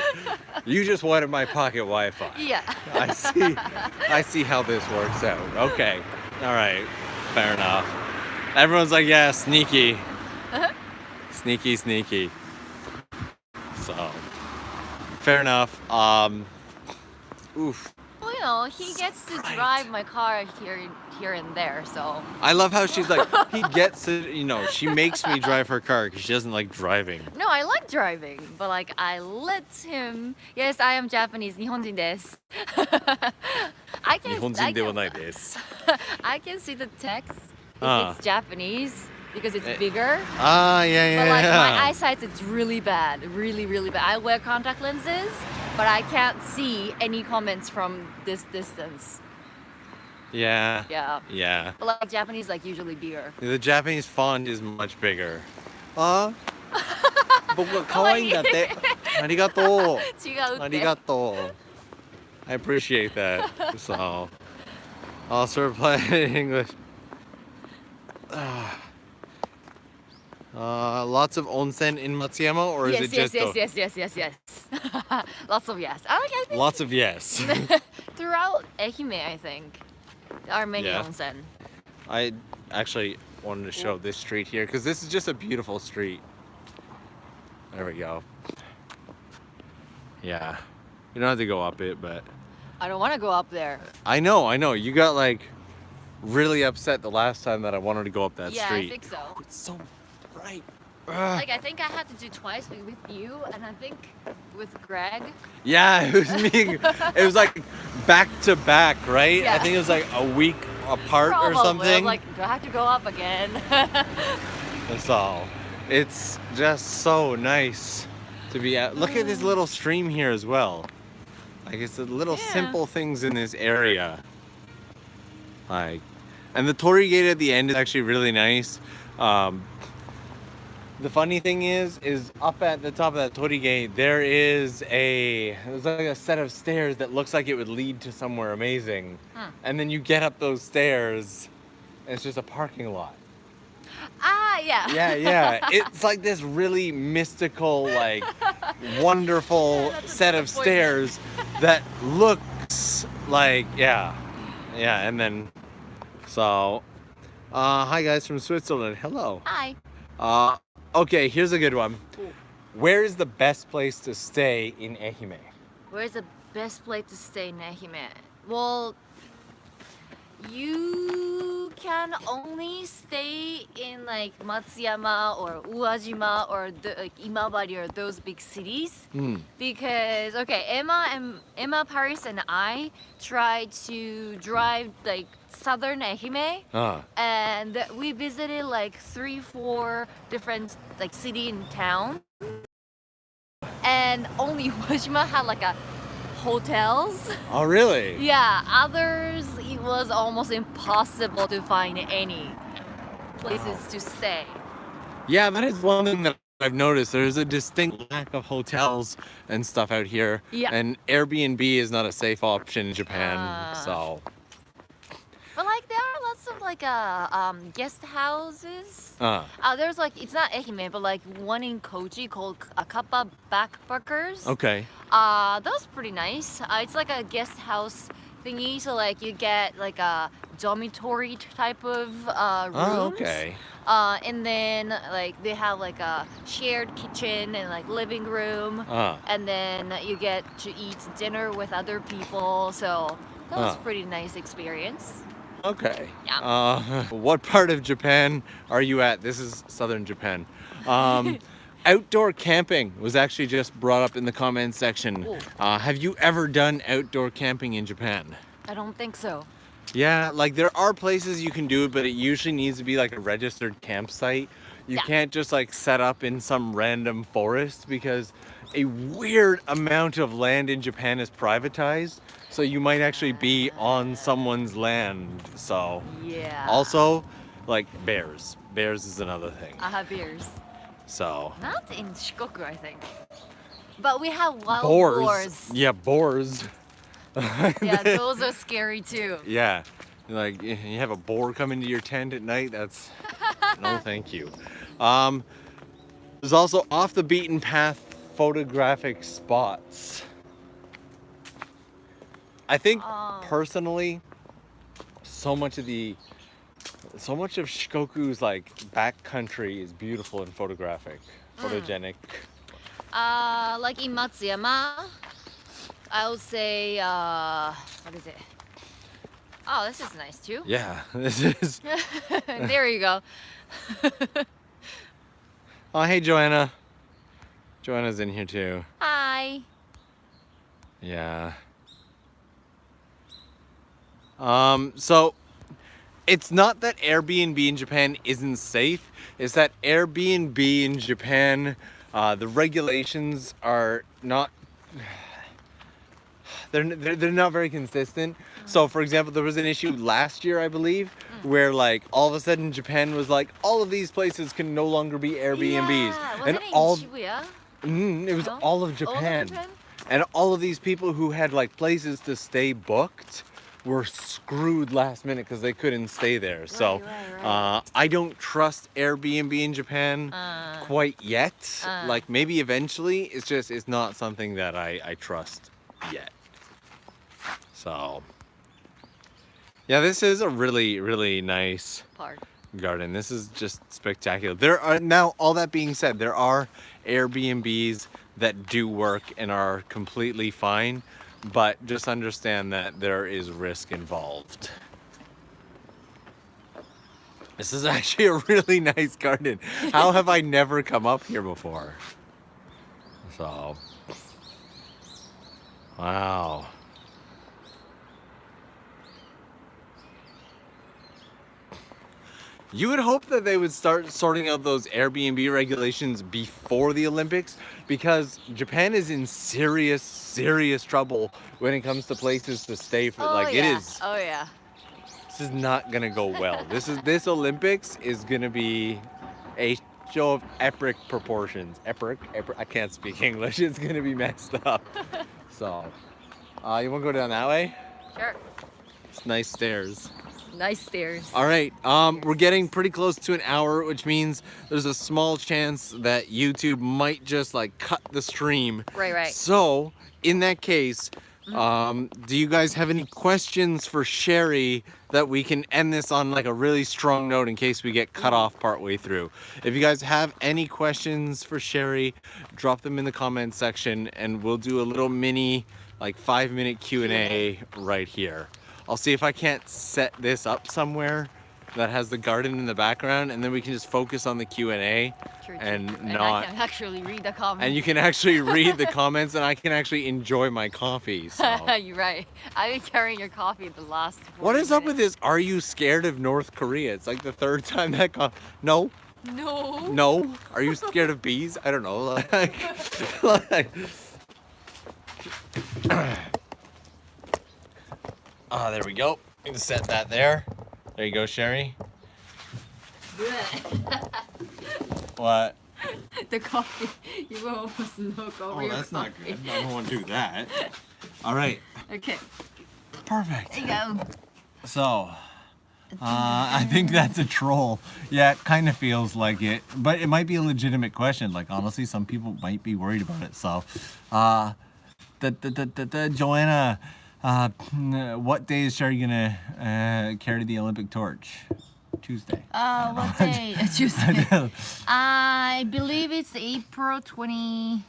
You just wanted my pocket Wi-Fi. Yeah. I see how this works out. Okay. All right. Fair enough. Everyone's like, yeah, sneaky. Sneaky. So, fair enough. Oof. Well, you know, he gets to drive my car here and there, so. I love how she's like, he gets to, you know, she makes me drive her car because she doesn't like driving. No, I like driving, but like I let him. Yes, I am Japanese. 日本人です. I can. 日本人ではないです. I can see the text if it's Japanese because it's bigger. Yeah. But like my eyesight is really bad, really bad. I wear contact lenses, but I can't see any comments from this distance. Yeah. Yeah. But like Japanese, like usually bigger. The Japanese font is much bigger. 僕が可愛いんだって. ありがとう. 違うって。ありがとう. I appreciate that. So, also reply in English. Lots of onsen in Matsuyama, or is it just yes. Lots of yes. I think lots of yes? throughout Ehime, I think there are many onsen. I actually wanted to show this street here because this is just a beautiful street. There we go. Yeah, you don't have to go up it, but I don't want to go up there. I know. You got like really upset the last time that I wanted to go up that street. Yeah, I think so. It's so bright. Like I think I had to do twice with you, and I think with Greg. Yeah, it was me. It was like back to back, right? Yeah. I think it was like a week apart Probably. or something. I was like, do I have to go up again? That's all. It's just so nice to be at. Look at this little stream here as well. Like it's the little simple things in this area. Like, and the torii gate at the end is actually really nice. The funny thing is up at the top of that torii gate, there's like a set of stairs that looks like it would lead to somewhere amazing. And then you get up those stairs, and it's just a parking lot. Yeah. Yeah. It's like this really mystical, like, wonderful set of stairs that looks like, and then, so, hi guys from Switzerland, hello. Hi. Okay, here's a good one. Where is the best place to stay in Ehime? Where's the best place to stay in Ehime? Well, you can only stay in like Matsuyama or Uwajima or like Imabari or those big cities because Emma, Paris, and I tried to drive like southern Ehime and we visited like 3-4 different like city and town, and only Uwajima had like a hotels. Oh, really? Yeah, others it was almost impossible to find any places to stay. Yeah, that is one thing that I've noticed. There's a distinct lack of hotels and stuff out here. Yeah. And Airbnb is not a safe option in Japan, so. But like there are lots of like guest houses. There's like it's not Ehime, but like one in Kochi called Kappa Backpackers. Okay. Those pretty nice. It's like a guest house thingy, so like you get like a dormitory type of rooms. Oh, okay. And then like they have like a shared kitchen and like living room. And then you get to eat dinner with other people. So that was pretty nice experience. Okay. Yeah. What part of Japan are you at? This is southern Japan. Outdoor camping was actually just brought up in the comments section. Have you ever done outdoor camping in Japan? I don't think so. Yeah, like there are places you can do it, but it usually needs to be like a registered campsite. You Yeah. can't just like set up in some random forest because a weird amount of land in Japan is privatized. So you might actually be on someone's land. So Yeah. also like bears. Bears is another thing. I have beers. So Not in Shikoku, I think. But we have wild boars. boars. Yeah, boars. Yeah, those are scary too. Yeah. Like you have a boar come into your tent at night, that's no thank you. There's also off the beaten path photographic spots. I think personally so much of Shikoku's like backcountry is beautiful and photogenic. Like in Matsuyama, I would say, what is it? Oh, this is nice too. Yeah, this is. There you go. Oh, hey Joanna. Joanna's in here too. Hi. Yeah. So it's not that Airbnb in Japan isn't safe. It's that Airbnb in Japan, the regulations are not. They're not very consistent. So, for example, there was an issue last year, I believe, where like all of a sudden Japan was like, all of these places can no longer be Airbnbs, Yeah, wasn't and it in all Shibuya? it was No? all of Japan. And all of these people who had like places to stay booked were screwed last minute because they couldn't stay there. So right. I don't trust Airbnb in Japan quite yet. Like maybe eventually. It's not something that I trust yet. So yeah, this is a really, really nice Park. garden. This is just spectacular. There are now, all that being said, there are Airbnbs that do work and are completely fine, but just understand that there is risk involved. This is actually a really nice garden. How have I never come up here before? So, wow. You would hope that they would start sorting out those Airbnb regulations before the Olympics, because Japan is in serious, serious trouble when it comes to places to stay for. Oh, It yeah. is. Oh yeah. This is not gonna go well. This Olympics is gonna be a show of epic proportions. Epic. I can't speak English. It's gonna be messed up. So, you wanna go down that way? Sure. It's nice stairs. Nice stairs. All right, we're getting pretty close to an hour, which means there's a small chance that YouTube might just like cut the stream. Right. So, in that case, do you guys have any questions for Sherry that we can end this on like a really strong note in case we get cut off partway through? If you guys have any questions for Sherry, drop them in the comment section and we'll do a little mini like 5-minute Q&A right here. I'll see if I can't set this up somewhere that has the garden in the background, and then we can just focus on the Q&A and I can actually read the comments. And you can actually read the comments, and I can actually enjoy my coffee. So. You're right. I've been carrying your coffee the last 40 What is up with minutes. this? Are you scared of North Korea? It's like the third time that No. No. No. Are you scared of bees? I don't know. There we go. I'm gonna set that there. There you go, Sherry. What? The coffee. You will almost look over your That's not coffee. good. I don't want to do that. All right. Okay. Perfect. There you go. So, I think that's a troll. Yeah, it kind of feels like it, but it might be a legitimate question. Like, honestly, some people might be worried about it. So, Joanna, what day is Sherry gonna carry the Olympic torch? Tuesday. What day? Tuesday. I believe it's April 22nd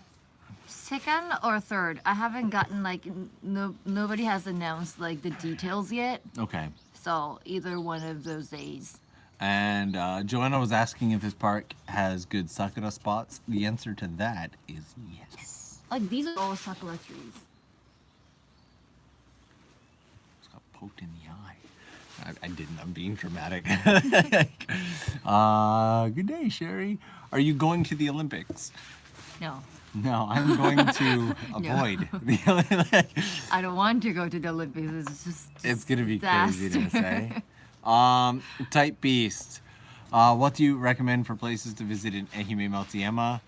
or 3rd. I haven't gotten like nobody has announced like the details yet. Okay. So either one of those days. And Joanna was asking if this park has good sakura spots. The answer to that is yes. Like these are all sakura trees. It's got poked in the eye. I didn't. I'm being dramatic. Good day, Sherry. Are you going to the Olympics? No. No, I'm going to avoid the Olympics. I don't want to go to the Olympics. It's just It's gonna be disaster. craziness, eh? Type Beast. What do you recommend for places to visit in Ehime Matsuyama?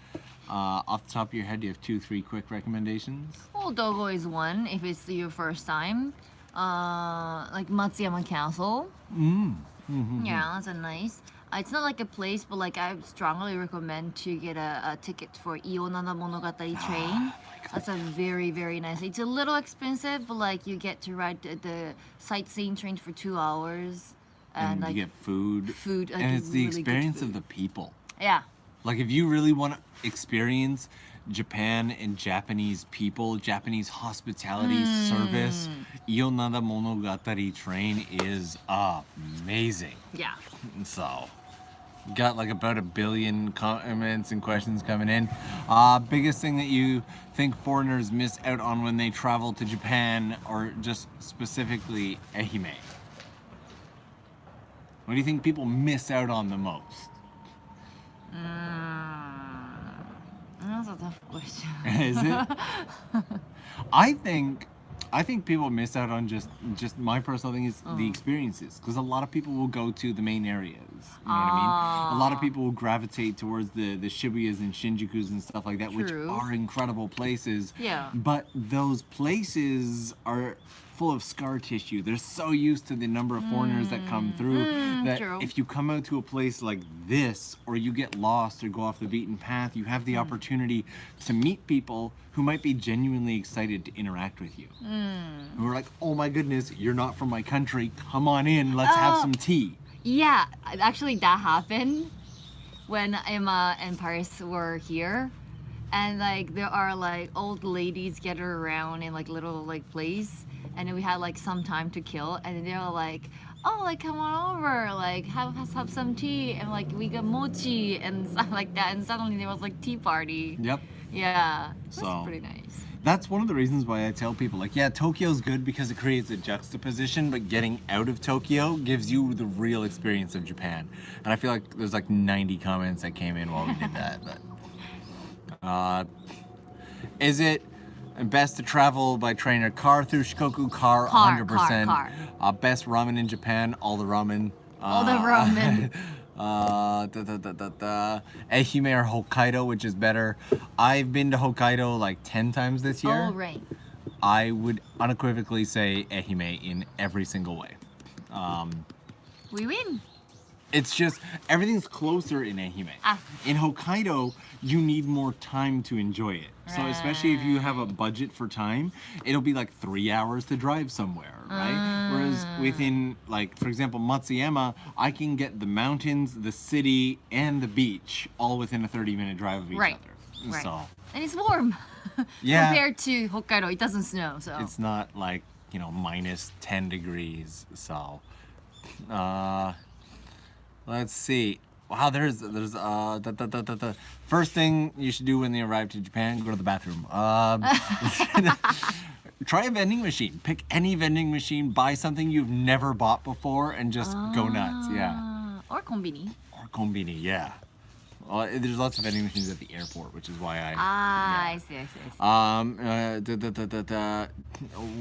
Off the top of your head, do you have 2-3 quick recommendations? Well, Dogo is one if it's your first time. Like Matsuyama Castle. Yeah, that's a nice. It's not like a place, but like I strongly recommend to get a ticket for Ionana Monogatari train. That's a very, very nice. It's a little expensive, but like you get to ride the sightseeing train for 2 hours, and And like you get food. like, And it's the really good experience of food. the people. Yeah. Like if you really want to experience Japan and Japanese people, Japanese hospitality, service, Ionada Monogatari train is amazing. Yeah. So, got like about 1 billion comments and questions coming in. Biggest thing that you think foreigners miss out on when they travel to Japan, or just specifically Ehime? What do you think people miss out on the most? That's a tough question. Is it? I think people miss out on just my personal thing is the experiences, because a lot of people will go to the main areas. You know what I mean? A lot of people will gravitate towards the Shibuyas and Shinjukus and stuff like that, which True. are incredible places. Yeah. But those places are full of scar tissue. They're so used to the number of foreigners that come through that true. if you come out to a place like this, or you get lost or go off the beaten path, you have the opportunity to meet people who might be genuinely excited to interact with you. Who are like, oh my goodness, you're not from my country. Come on in, let's have some tea. Yeah, actually that happened when Emma and Paris were here, and like there are like old ladies gathered around in like little like place, and then we had like some time to kill, and they were like, oh, like come on over, like have some tea, and like we got mochi and stuff like that, and suddenly there was like tea party. Yep. Yeah, that's So- pretty nice. That's one of the reasons why I tell people, like, yeah, Tokyo's good because it creates a juxtaposition, but getting out of Tokyo gives you the real experience of Japan. And I feel like there's like 90 comments that came in while we did that. But, is it best to travel by train or car through Shikoku? Car, 100%. Car. Best ramen in Japan, all the ramen. All the ramen. Ehime or Hokkaido, which is better. I've been to Hokkaido like 10 times this year. Oh, right. I would unequivocally say Ehime in every single way. We win. It's just, everything's closer in Ehime. In Hokkaido, you need more time to enjoy it. So especially if you have a budget for time, it'll be like 3 hours to drive somewhere, right? Whereas within, like, for example, Matsuyama, I can get the mountains, the city, and the beach all within a 30-minute drive of each Right. other. Right. So, And it's warm. yeah. Compared to Hokkaido, it doesn't snow, so. It's not like, you know, minus 10 degrees. So, let's see. Wow, there's the first thing you should do when you arrive to Japan, go to the bathroom. Try a vending machine. Pick any vending machine, buy something you've never bought before, and just go nuts. Yeah. Or konbini. Or konbini, yeah. There's lots of vending machines at the airport, which is why I. I see.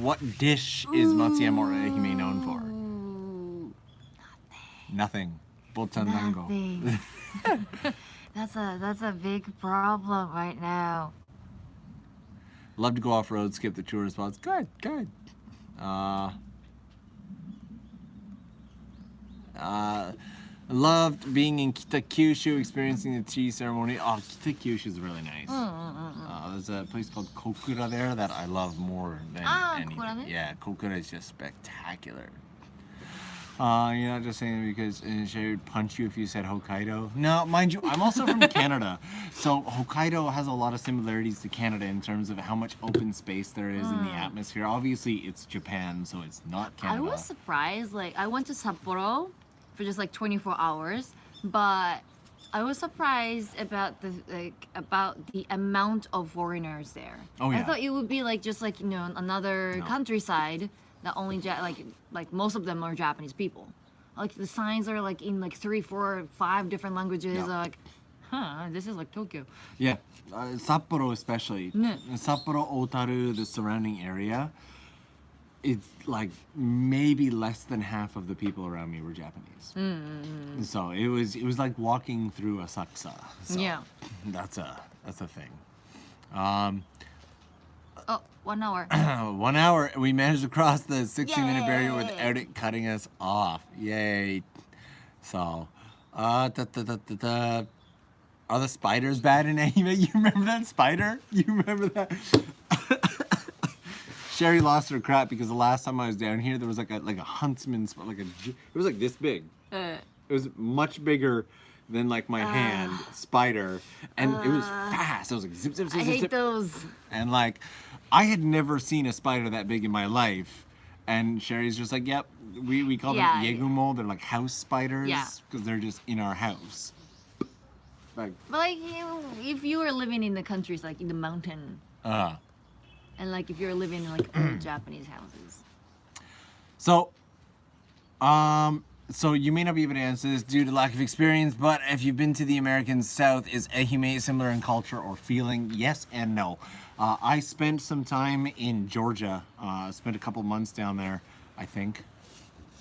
What dish is Matsuyama or Ehime known for? Ooh, Nothing. Botandango. nothing. That's a big problem right now. Love to go off road, skip the tourist spots. Good. Loved being in Kitakyushu, experiencing the tea ceremony. Oh, Kitakyushu is really nice. There's a place called Kokura there that I love more than anything. Kokura? Yeah, Kokura is just spectacular. You're not just saying it because she would punch you if you said Hokkaido. No, mind you, I'm also from Canada. So Hokkaido has a lot of similarities to Canada in terms of how much open space there is in the atmosphere. Obviously, it's Japan, so it's not Canada. I was surprised. Like I went to Sapporo for just like 24 hours, but I was surprised about the amount of foreigners there. Oh, yeah. I thought it would be like just like another No. countryside, that only like most of them are Japanese people. Like the signs are like in like 3, 4, 5 different languages. Yeah. Like, this is like Tokyo. Yeah, Sapporo especially. Ne. Sapporo, Otaru, the surrounding area. It's like maybe less than half of the people around me were Japanese. So it was like walking through Asakusa. So Yeah. that's a thing. Oh, 1 hour. 1 hour, we managed to cross the 60-minute barrier Yay. without it cutting us off. Yay! So, are the spiders bad in anime? You remember that spider? You remember that? Sherry lost her crap because the last time I was down here, there was like a huntsman, it was like this big. It was much bigger than like my hand spider, and it was fast. It was like zip, zip, zip, I zip, hate zip. those. And like, I had never seen a spider that big in my life. And Sherry's just like, yep, we call them yegumo. They're like house spiders because they're just in our house. Like, But like, if you were living in the countries, like in the mountain, and like if you're living in like old Japanese houses. So you may not be able to answer this due to lack of experience, but if you've been to the American South, is Ehime similar in culture or feeling? Yes and no. I spent some time in Georgia. Spent a couple months down there, I think.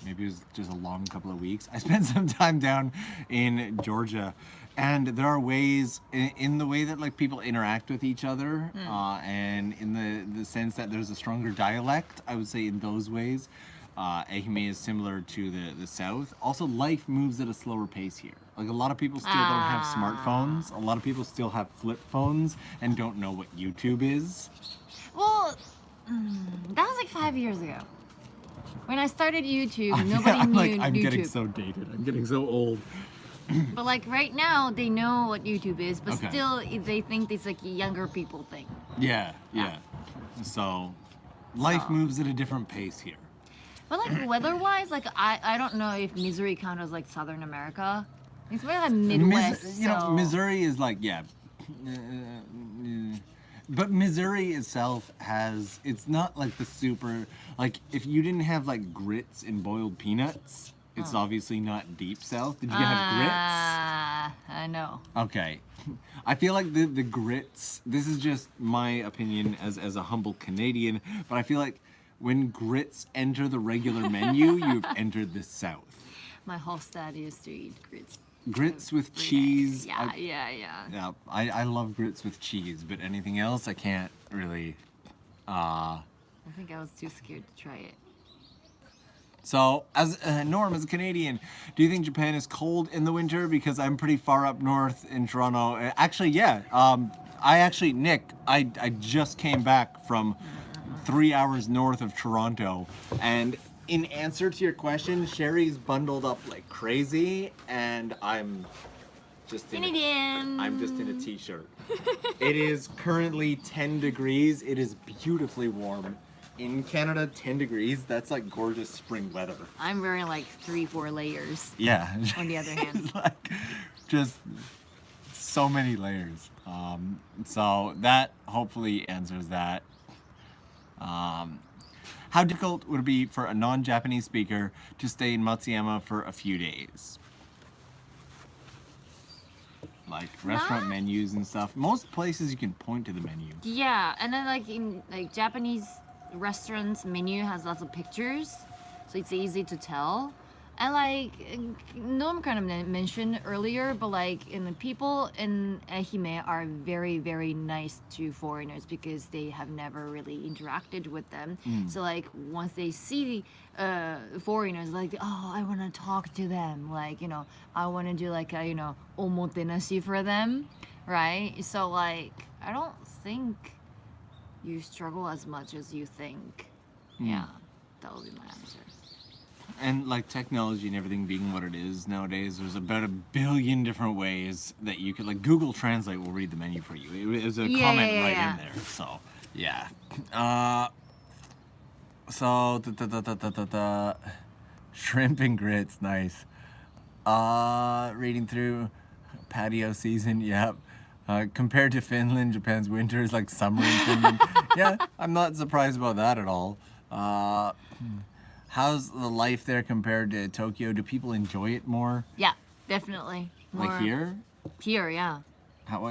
Maybe it was just a long couple of weeks. I spent some time down in Georgia, and there are ways in the way that like people interact with each other, and in the sense that there's a stronger dialect. I would say in those ways, Ehime is similar to the South. Also, life moves at a slower pace here. Like a lot of people still don't have smartphones. A lot of people still have flip phones and don't know what YouTube is. Well, that was like 5 years ago. When I started YouTube, nobody knew I'm YouTube. getting so dated. I'm getting so old. But like right now, they know what YouTube is, but Okay. still they think it's like a younger people thing. Yeah. So, life moves at a different pace here. But like weather-wise, like I don't know if Missouri counts as like Southern America. It's more like Midwest. so... Missouri is like, but Missouri itself it's not like the super, like if you didn't have like grits and boiled peanuts, it's obviously not deep South. Did you have grits? I know. Okay. I feel like the grits, this is just my opinion as a humble Canadian, but I feel like when grits enter the regular menu, you've entered the South. My host dad used to eat grits. Grits with every day. cheese. Yeah. Yeah, I love grits with cheese, but anything else I can't really. I think I was too scared to try it. So, as Norm, as a Canadian, do you think Japan is cold in the winter? Because I'm pretty far up north in Toronto. Actually, yeah. Nick, I just came back from 3 hours north of Toronto, and in answer to your question, Sherry's bundled up like crazy, and I'm just in a t-shirt. It is currently 10 degrees. It is beautifully warm. In Canada, 10 degrees, that's like gorgeous spring weather. I'm wearing like 3, 4 layers. Yeah. On the other hand. It's like just so many layers. So that hopefully answers that. How difficult would it be for a non-Japanese speaker to stay in Matsuyama for a few days? Like restaurant menus and stuff. Most places you can point to the menu. Yeah, and then like in like Japanese restaurants menu has lots of pictures, so it's easy to tell. And like Noam kind of mentioned earlier, but like people in Ehime are very, very nice to foreigners because they have never really interacted with them. So like once they see foreigners, like, oh, I want to talk to them, like, I want to do like a, omotenashi for them, right? So like I don't think you struggle as much as you think. Yeah, that would be my answer. And like technology and everything being what it is nowadays, there's about 1 billion different ways that you could, like Google Translate will read the menu for you. It was a comment right in there. So yeah. Shrimp and grits, nice. Reading through patio season, yep. Compared to Finland, Japan's winter is like summer in Finland. Yeah, I'm not surprised about that at all. Uh, how's the life there compared to Tokyo? Do people enjoy it more? Yeah, definitely. Like here? Here, yeah. How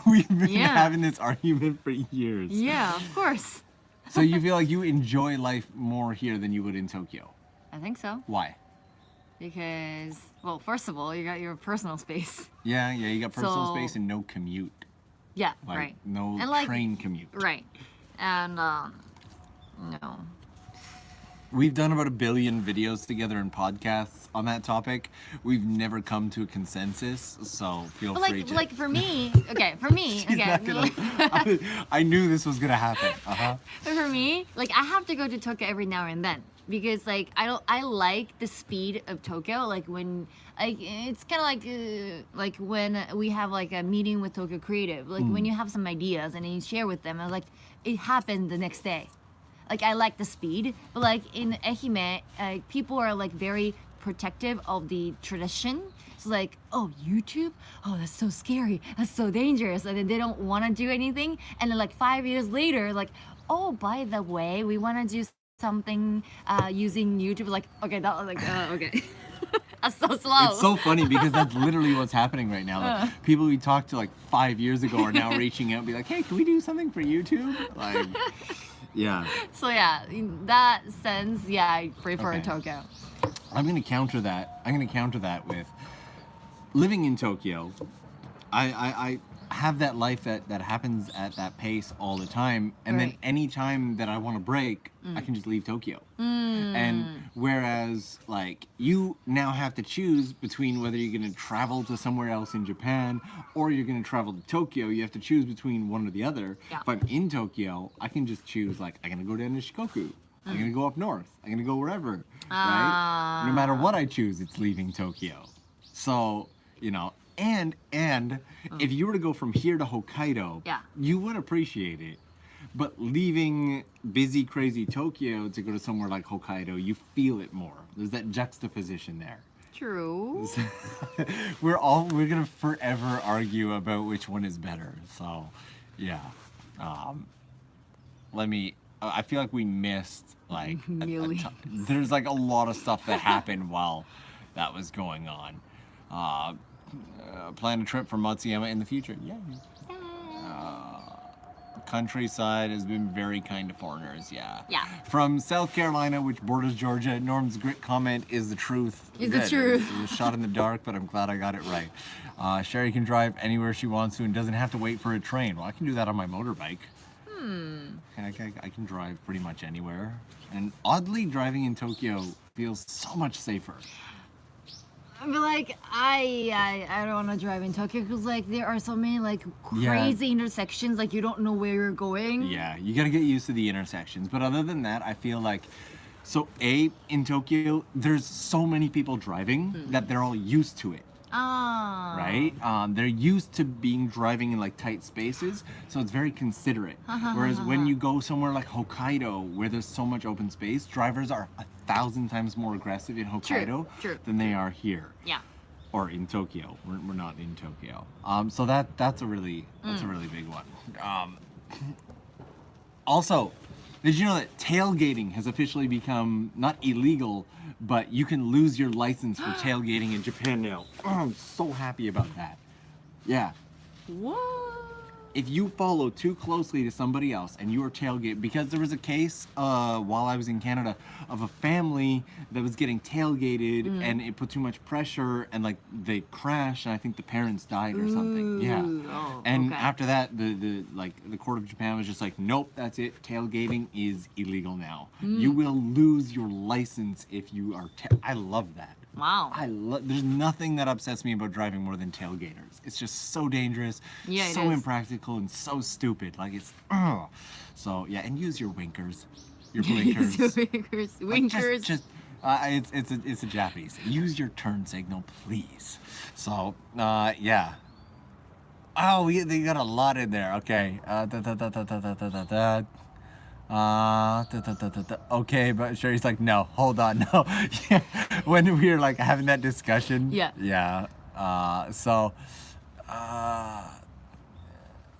we've been Yeah. having this argument for years. Yeah, of course. So you feel like you enjoy life more here than you would in Tokyo? I think so. Why? Because, well, first of all, you got your personal space. Yeah, you got personal So- space and no commute. Yeah, Like right. no And, like, train commute. Right. And, no. We've done about 1 billion videos together and podcasts on that topic. We've never come to a consensus, so feel But free to. like for me, okay, for me, She's not gonna- I knew this was gonna happen. But for me, like I have to go to Tokyo every now and then because like I like the speed of Tokyo. Like when like it's kind of like when we have like a meeting with Tokyo Creative. Like when you have some ideas and then you share with them, and like it happened the next day. Like I like the speed, but like in Ehime, people are like very protective of the tradition. So like, oh, YouTube? Oh, that's so scary. That's so dangerous. And then they don't want to do anything. And then like 5 years later, like, oh, by the way, we want to do something using YouTube. Like, okay, that was like, okay. That's so slow. It's so funny because that's literally what's happening right now. Like, people we talked to like 5 years ago are now reaching out and be like, hey, can we do something for YouTube? Like, yeah. So yeah, in that sense, yeah, I prefer Okay. Tokyo. I'm gonna counter that. I'm gonna counter that with living in Tokyo. I have that life that happens at that pace all the time, and then Right. any time that I want to break, I can just leave Tokyo. And whereas like you now have to choose between whether you're gonna travel to somewhere else in Japan or you're gonna travel to Tokyo, you have to choose between one or the other. Yeah. If I'm in Tokyo, I can just choose like I'm gonna go down to Shikoku. I'm gonna go up north. I'm gonna go wherever. Right? No matter what I choose, it's leaving Tokyo. So, you know, and if you were to go from here to Hokkaido, Yeah. you would appreciate it. But leaving busy, crazy Tokyo to go to somewhere like Hokkaido, you feel it more. There's that juxtaposition there. True. We're gonna forever argue about which one is better. So, yeah. I feel like we missed like Millions. there's like a lot of stuff that happened while that was going on. Plan a trip for Matsuyama in the future. Yeah. Countryside has been very kind to foreigners. Yeah. Yeah. From South Carolina, which borders Georgia, Norm's grit comment is the truth. Is the Good. truth. It was shot in the dark, but I'm glad I got it right. Sherry can drive anywhere she wants to and doesn't have to wait for a train. Well, I can do that on my motorbike. I can drive pretty much anywhere. And oddly, driving in Tokyo feels so much safer. But like I don't want to drive in Tokyo because like there are so many like Yeah. crazy intersections, like you don't know where you're going. Yeah, you gotta get used to the intersections. But other than that, I feel like, in Tokyo, there's so many people driving that they're all used to it. Ah. Right? They're used to driving in like tight spaces, so it's very considerate. Whereas when you go somewhere like Hokkaido, where there's so much open space, drivers are 1,000 times more aggressive in Hokkaido true, than they are here. Yeah. Or in Tokyo. We're not in Tokyo. So that's a really big one. Also, did you know that tailgating has officially become not illegal, but you can lose your license for tailgating in Japan now? Oh, I'm so happy about that. Yeah. What? If you follow too closely to somebody else and you are tailgate, because there was a case while I was in Canada of a family that was getting tailgated and it put too much pressure and like they crashed and I think the parents died or something. Yeah. Oh, And okay. after that, the court of Japan was just like, nope, that's it. Tailgating is illegal now. You will lose your license if you are. I love that. Wow. There's nothing that upsets me about driving more than tailgaters. It's just so dangerous, Yeah, it so is. impractical, and so stupid. Like it's, So yeah, and use your winkers, your blinkers. Winkers. Like, Winkers. it's a Japanese. Use your turn signal, please. So yeah. Oh, they got a lot in there. Okay. Okay, but Sherry's like, no, hold on, no. Yeah, when we were like having that discussion. Yeah. Yeah.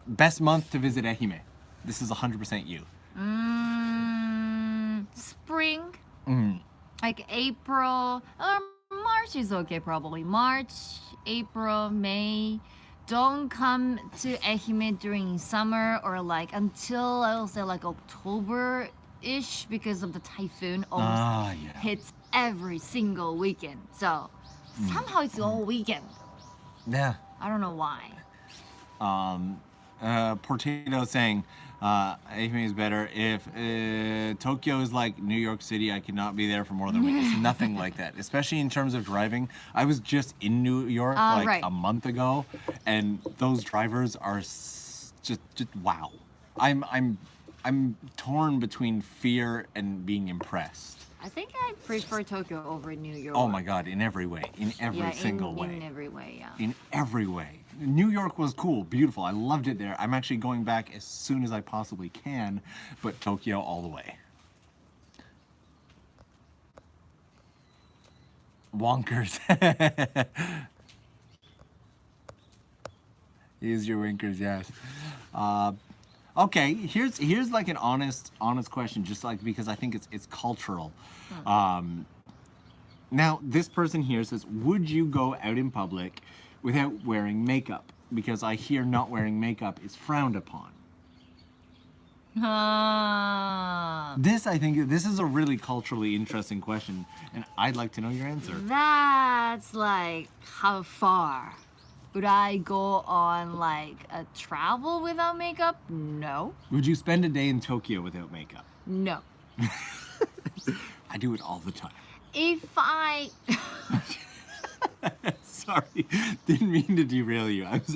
Best month to visit Ehime. This is 100% you. like April or March is okay probably. March, April, May. Don't come to Ehime during summer or like until I will say like October-ish because of the typhoon almost Yeah. hits every single weekend. So somehow it's all weekend. Yeah. I don't know why. Portito saying, Ehime is better. If Tokyo is like New York City, I cannot be there for more than a week. It's nothing like that, especially in terms of driving. I was just in New York like right. a month ago, and those drivers are just wow. I'm torn between fear and being impressed. I think I prefer Tokyo over New York. Oh my God, in every way, in every yeah, single way. In every way, yeah. In every way. New York was cool, beautiful. I loved it there. I'm actually going back as soon as I possibly can, but Tokyo all the way. Wonkers. Use your winkers, yes. Okay, here's like an honest question, just like because I think it's cultural. Now this person here says, would you go out in public without wearing makeup? Because I hear not wearing makeup is frowned upon. This, I think, this is a really culturally interesting question, and I'd like to know your answer. That's like how far? Would I go on like a travel without makeup? No. Would you spend a day in Tokyo without makeup? No. I do it all the time. If I Sorry, didn't mean to derail you. I was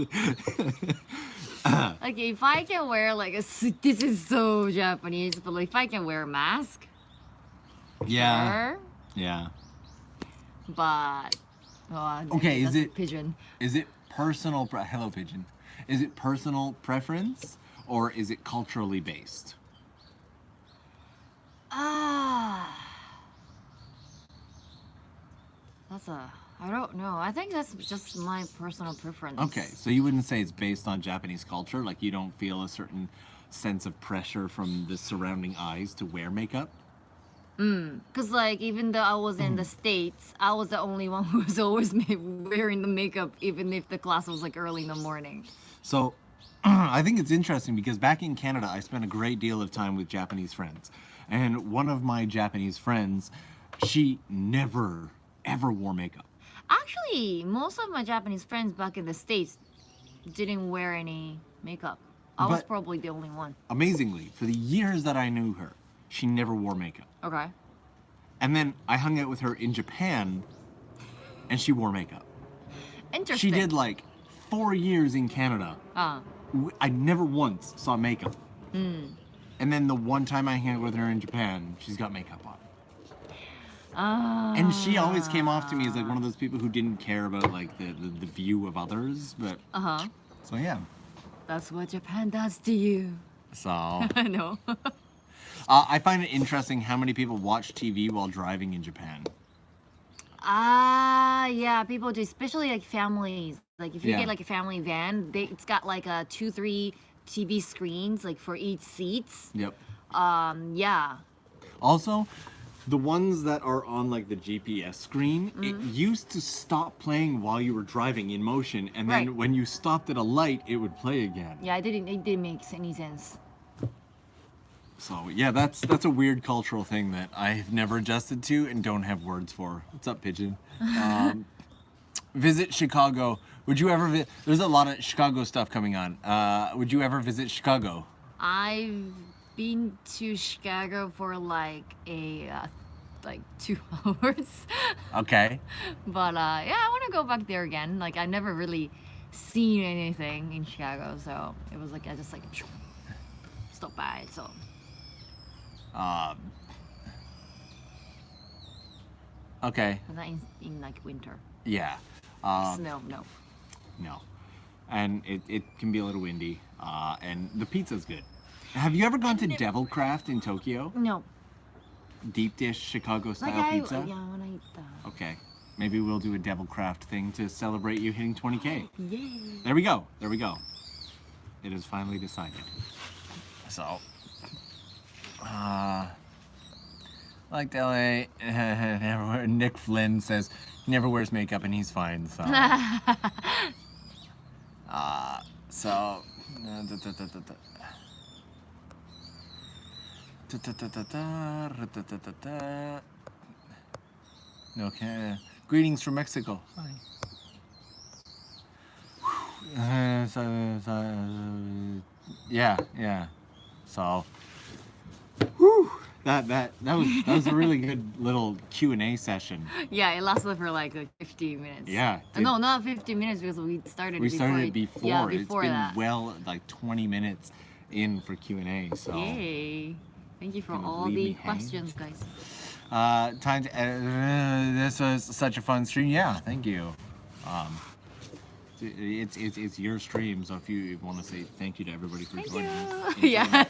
like if I can wear like a suit, this is so Japanese, but like if I can wear a mask, yeah, sure. yeah. But Okay, that's is a it pigeon? Is it personal? Hello, pigeon. Is it personal preference or is it culturally based? I don't know. I think that's just my personal preference. Okay, so you wouldn't say it's based on Japanese culture? Like you don't feel a certain sense of pressure from the surrounding eyes to wear makeup? Because like even though I was in the States, I was the only one who was always wearing the makeup, even if the class was like early in the morning. So I think it's interesting because back in Canada, I spent a great deal of time with Japanese friends. And one of my Japanese friends, she never, ever wore makeup. Actually, most of my Japanese friends back in the States didn't wear any makeup. I was But- probably the only one. Amazingly, for the years that I knew her, she never wore makeup. Okay. And then I hung out with her in Japan, and she wore makeup. Interesting. She did like 4 years in Canada. I never once saw makeup. And then the one time I hung out with her in Japan, she's got makeup on. And she always came off to me as like one of those people who didn't care about like the view of others. But so yeah. That's what Japan does to you. So I know. I find it interesting how many people watch TV while driving in Japan. Yeah, people do, especially like families. Like if you Yeah. get like a family van, it's got like a 2-3 TV screens like for each seats. Yep. Yeah. Also, the ones that are on like the GPS screen, it used to stop playing while you were driving in motion, and then Right. when you stopped at a light, it would play again. Yeah, it didn't make any sense. So yeah, that's a weird cultural thing that I've never adjusted to and don't have words for. What's up, pigeon? Visit Chicago. Would you ever There's a lot of Chicago stuff coming on. Would you ever visit Chicago? I've been to Chicago for like 2 hours. Okay. But yeah, I want to go back there again. Like I never really seen anything in Chicago, so it was like I just like stopped by. So Okay. but not in like winter. Yeah. Snow, no. No. And it can be a little windy. And the pizza's good. Have you ever gone to Devil Craft in Tokyo? No. Deep dish Chicago Like style pizza? yeah, when I eat that. Okay. Maybe we'll do a Devil Craft thing to celebrate you hitting 20K. Yay. There we go. There we go. It is finally decided. So, like to LA. Nick Flynn says he never wears makeup and he's fine. So, so. Okay. Greetings from Mexico. Hi. Yeah. So, that was a really good little Q&A session. Yeah, it lasted for like 15 minutes. Yeah. No, not 15 minutes because we started it before. Yeah, it's before been that. well like 20 minutes in for Q&A. So. Yay. Thank you for Gonna all leave the me hanging? questions, guys. Time to. This was such a fun stream. Yeah, thank you. It's your stream, so if you want to say thank you to everybody for joining us. Yeah.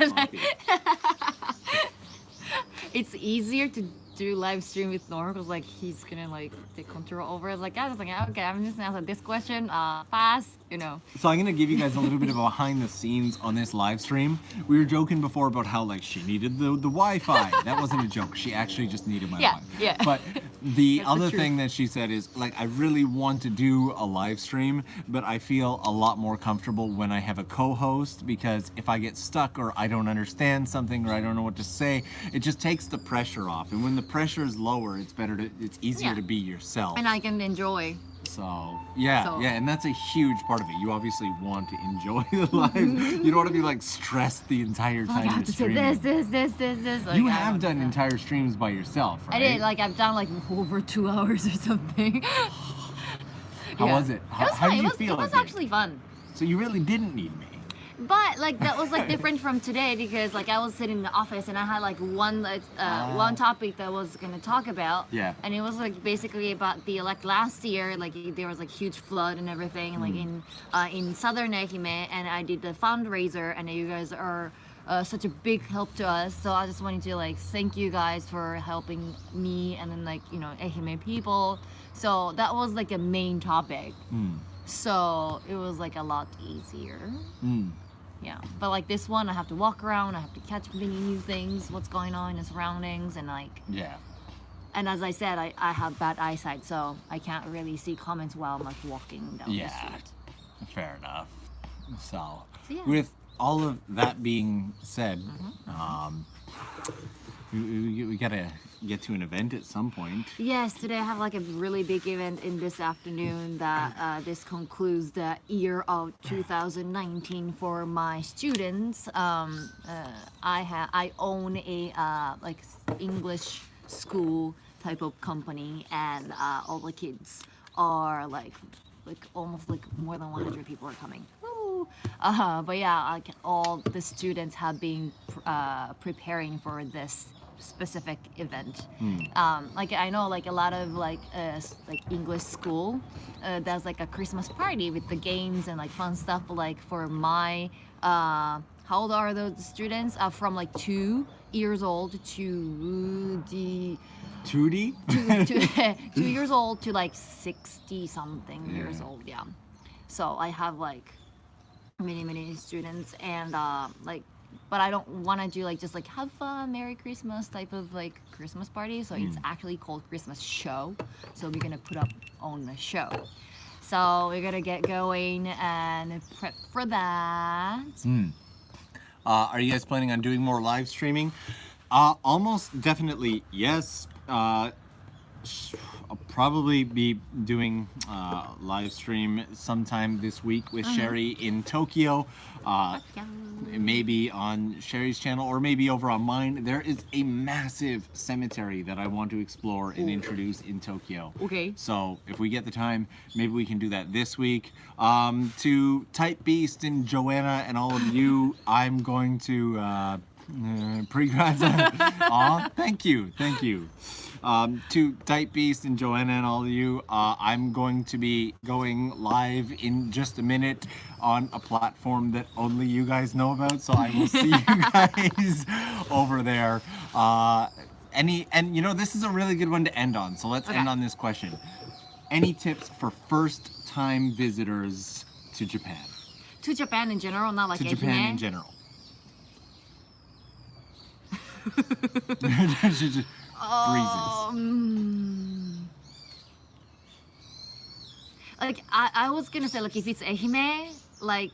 It's easier to do live stream with Nora because like he's gonna like take control over. It's like I was like, okay, I'm just gonna answer this question, pass, you know. So I'm gonna give you guys a little bit of a behind the scenes on this live stream. We were joking before about how like she needed the Wi-Fi. That wasn't a joke. She actually just needed my Wi-Fi. Yeah. But the That's the other truth. thing that she said is like I really want to do a live stream, but I feel a lot more comfortable when I have a co-host because if I get stuck or I don't understand something or I don't know what to say, it just takes the pressure off. And when the pressure is lower, it's easier Yeah. to be yourself. And I can enjoy. So yeah, and that's a huge part of it. You obviously want to enjoy the live. You don't want to be like stressed the entire time I have you're to say streaming. this. Like, You I have don't done know. entire streams by yourself, right? I did. Like I've done like over 2 hours or something. How was it? It was How fun. did you feel? It was at the end? actually fun. So you really didn't need me. But like that was like different from today because like I was sitting in the office and I had like one topic that I was gonna talk about. Yeah. And it was like basically about the like last year like there was like huge flood and everything like in southern Ehime, and I did the fundraiser and you guys are such a big help to us. So I just wanted to like thank you guys for helping me and then like you know Ehime people. So that was like a main topic. So it was like a lot easier. Yeah, but like this one, I have to walk around. I have to catch many new things, what's going on in the surroundings, and like. Yeah. And as I said, I have bad eyesight, so I can't really see comments while I'm like walking down the street. Fair enough. So, yeah. with all of that being said, we gotta get to an event at some point. Yes, today I have like a really big event in this afternoon that this concludes the year of 2019 for my students. I own a like English school type of company, and all the kids are like almost like more than 100 people are coming. Woo! But yeah, like all the students have been preparing for this specific event. Like I know like a lot of like English school there's like a Christmas party with the games and like fun stuff, but like for my how old are those students? From like 2 years old to the 2 years old to like 60 something years old. Yeah, so I have like many students, and like but I don't want to do like just like have fun Merry Christmas type of like Christmas party, so it's actually called Christmas show. So we're gonna put up on the show, so we're gonna get going and prep for that. Are you guys planning on doing more live streaming? Almost definitely yes. I'll probably be doing live stream sometime this week with Sherry in Tokyo. Maybe on Sherry's channel or maybe over on mine. There is a massive cemetery that I want to explore and introduce in Tokyo. Okay. So if we get the time, maybe we can do that this week. To Type Beast and Joanna and all of you, I'm going to pre-grad. Aw, thank you. To Type Beast and Joanna and all of you, I'm going to be going live in just a minute on a platform that only you guys know about, so I will see you guys over there. And you know, this is a really good one to end on, so let's end on this question. Any tips for first-time visitors to Japan? To Japan in general, not like To Japan Ehime? in general. Like I was gonna say like if it's Ehime, like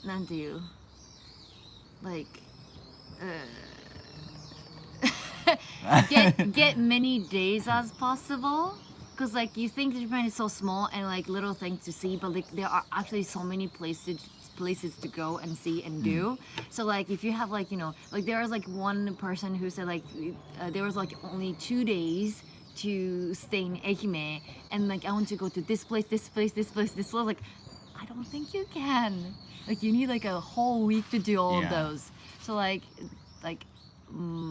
nandeyu, like get many days as possible. Because like you think Japan is so small and like little things to see, but like there are actually so many places to go and see and do. So like if you have like like there was like one person who said like there was like only 2 days to stay in Ehime, and like I want to go to this place, this place, this place, this place. Like I don't think you can. Like you need like a whole week to do all of those. So like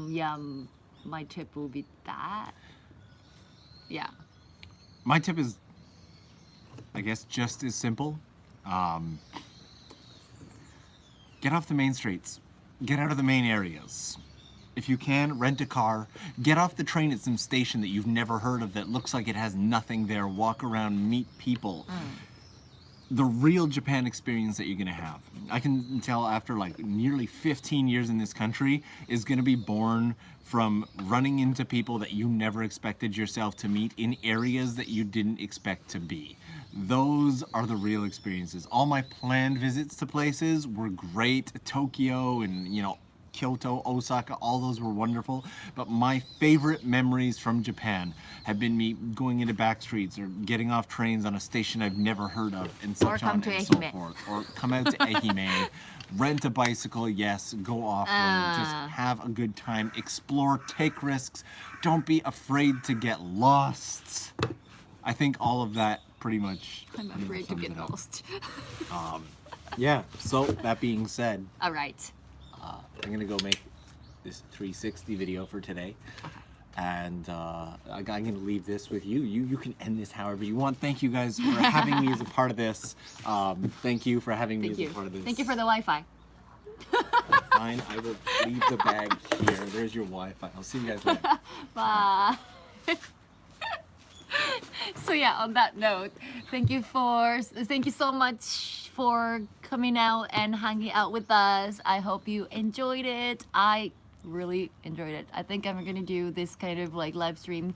yeah, my tip will be that. Yeah. My tip is, I guess, just as simple. Get off the main streets. Get out of the main areas. If you can, rent a car. Get off the train at some station that you've never heard of that looks like it has nothing there. Walk around, meet people. The real Japan experience that you're gonna have, I can tell after like nearly 15 years in this country, is gonna be born from running into people that you never expected yourself to meet in areas that you didn't expect to be. Those are the real experiences. All my planned visits to places were great. Tokyo and Kyoto, Osaka, all those were wonderful. But my favorite memories from Japan have been me going into back streets or getting off trains on a station I've never heard of and such on and so forth. Or come out to Ehime, rent a bicycle, yes, go off-road, just have a good time, explore, take risks, don't be afraid to get lost. I think all of that pretty much I'm afraid to get lost. Yeah, so that being said, All right. I'm gonna go make this 360 video for today, and I'm gonna leave this with you. You can end this however you want. Thank you guys for having me as a part of this. Thank you for having me as a part of this. Thank you for the Wi-Fi. Fine, I will leave the bag here. There's your Wi-Fi. I'll see you guys later. Bye. So yeah, on that note, thank you so much for coming out and hanging out with us. I hope you enjoyed it. I really enjoyed it. I think I'm gonna do this kind of like live stream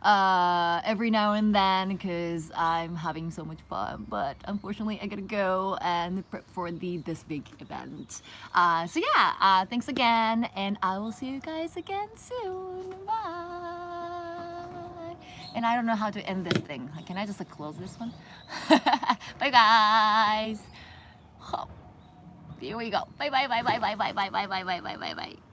every now and then because I'm having so much fun, but unfortunately I gotta go and prep for this big event. So yeah, thanks again, and I will see you guys again soon. Bye. And I don't know how to end this thing. Like, can I just like close this one? Bye guys. Here we go. Bye bye bye bye bye bye bye bye bye bye bye bye bye bye.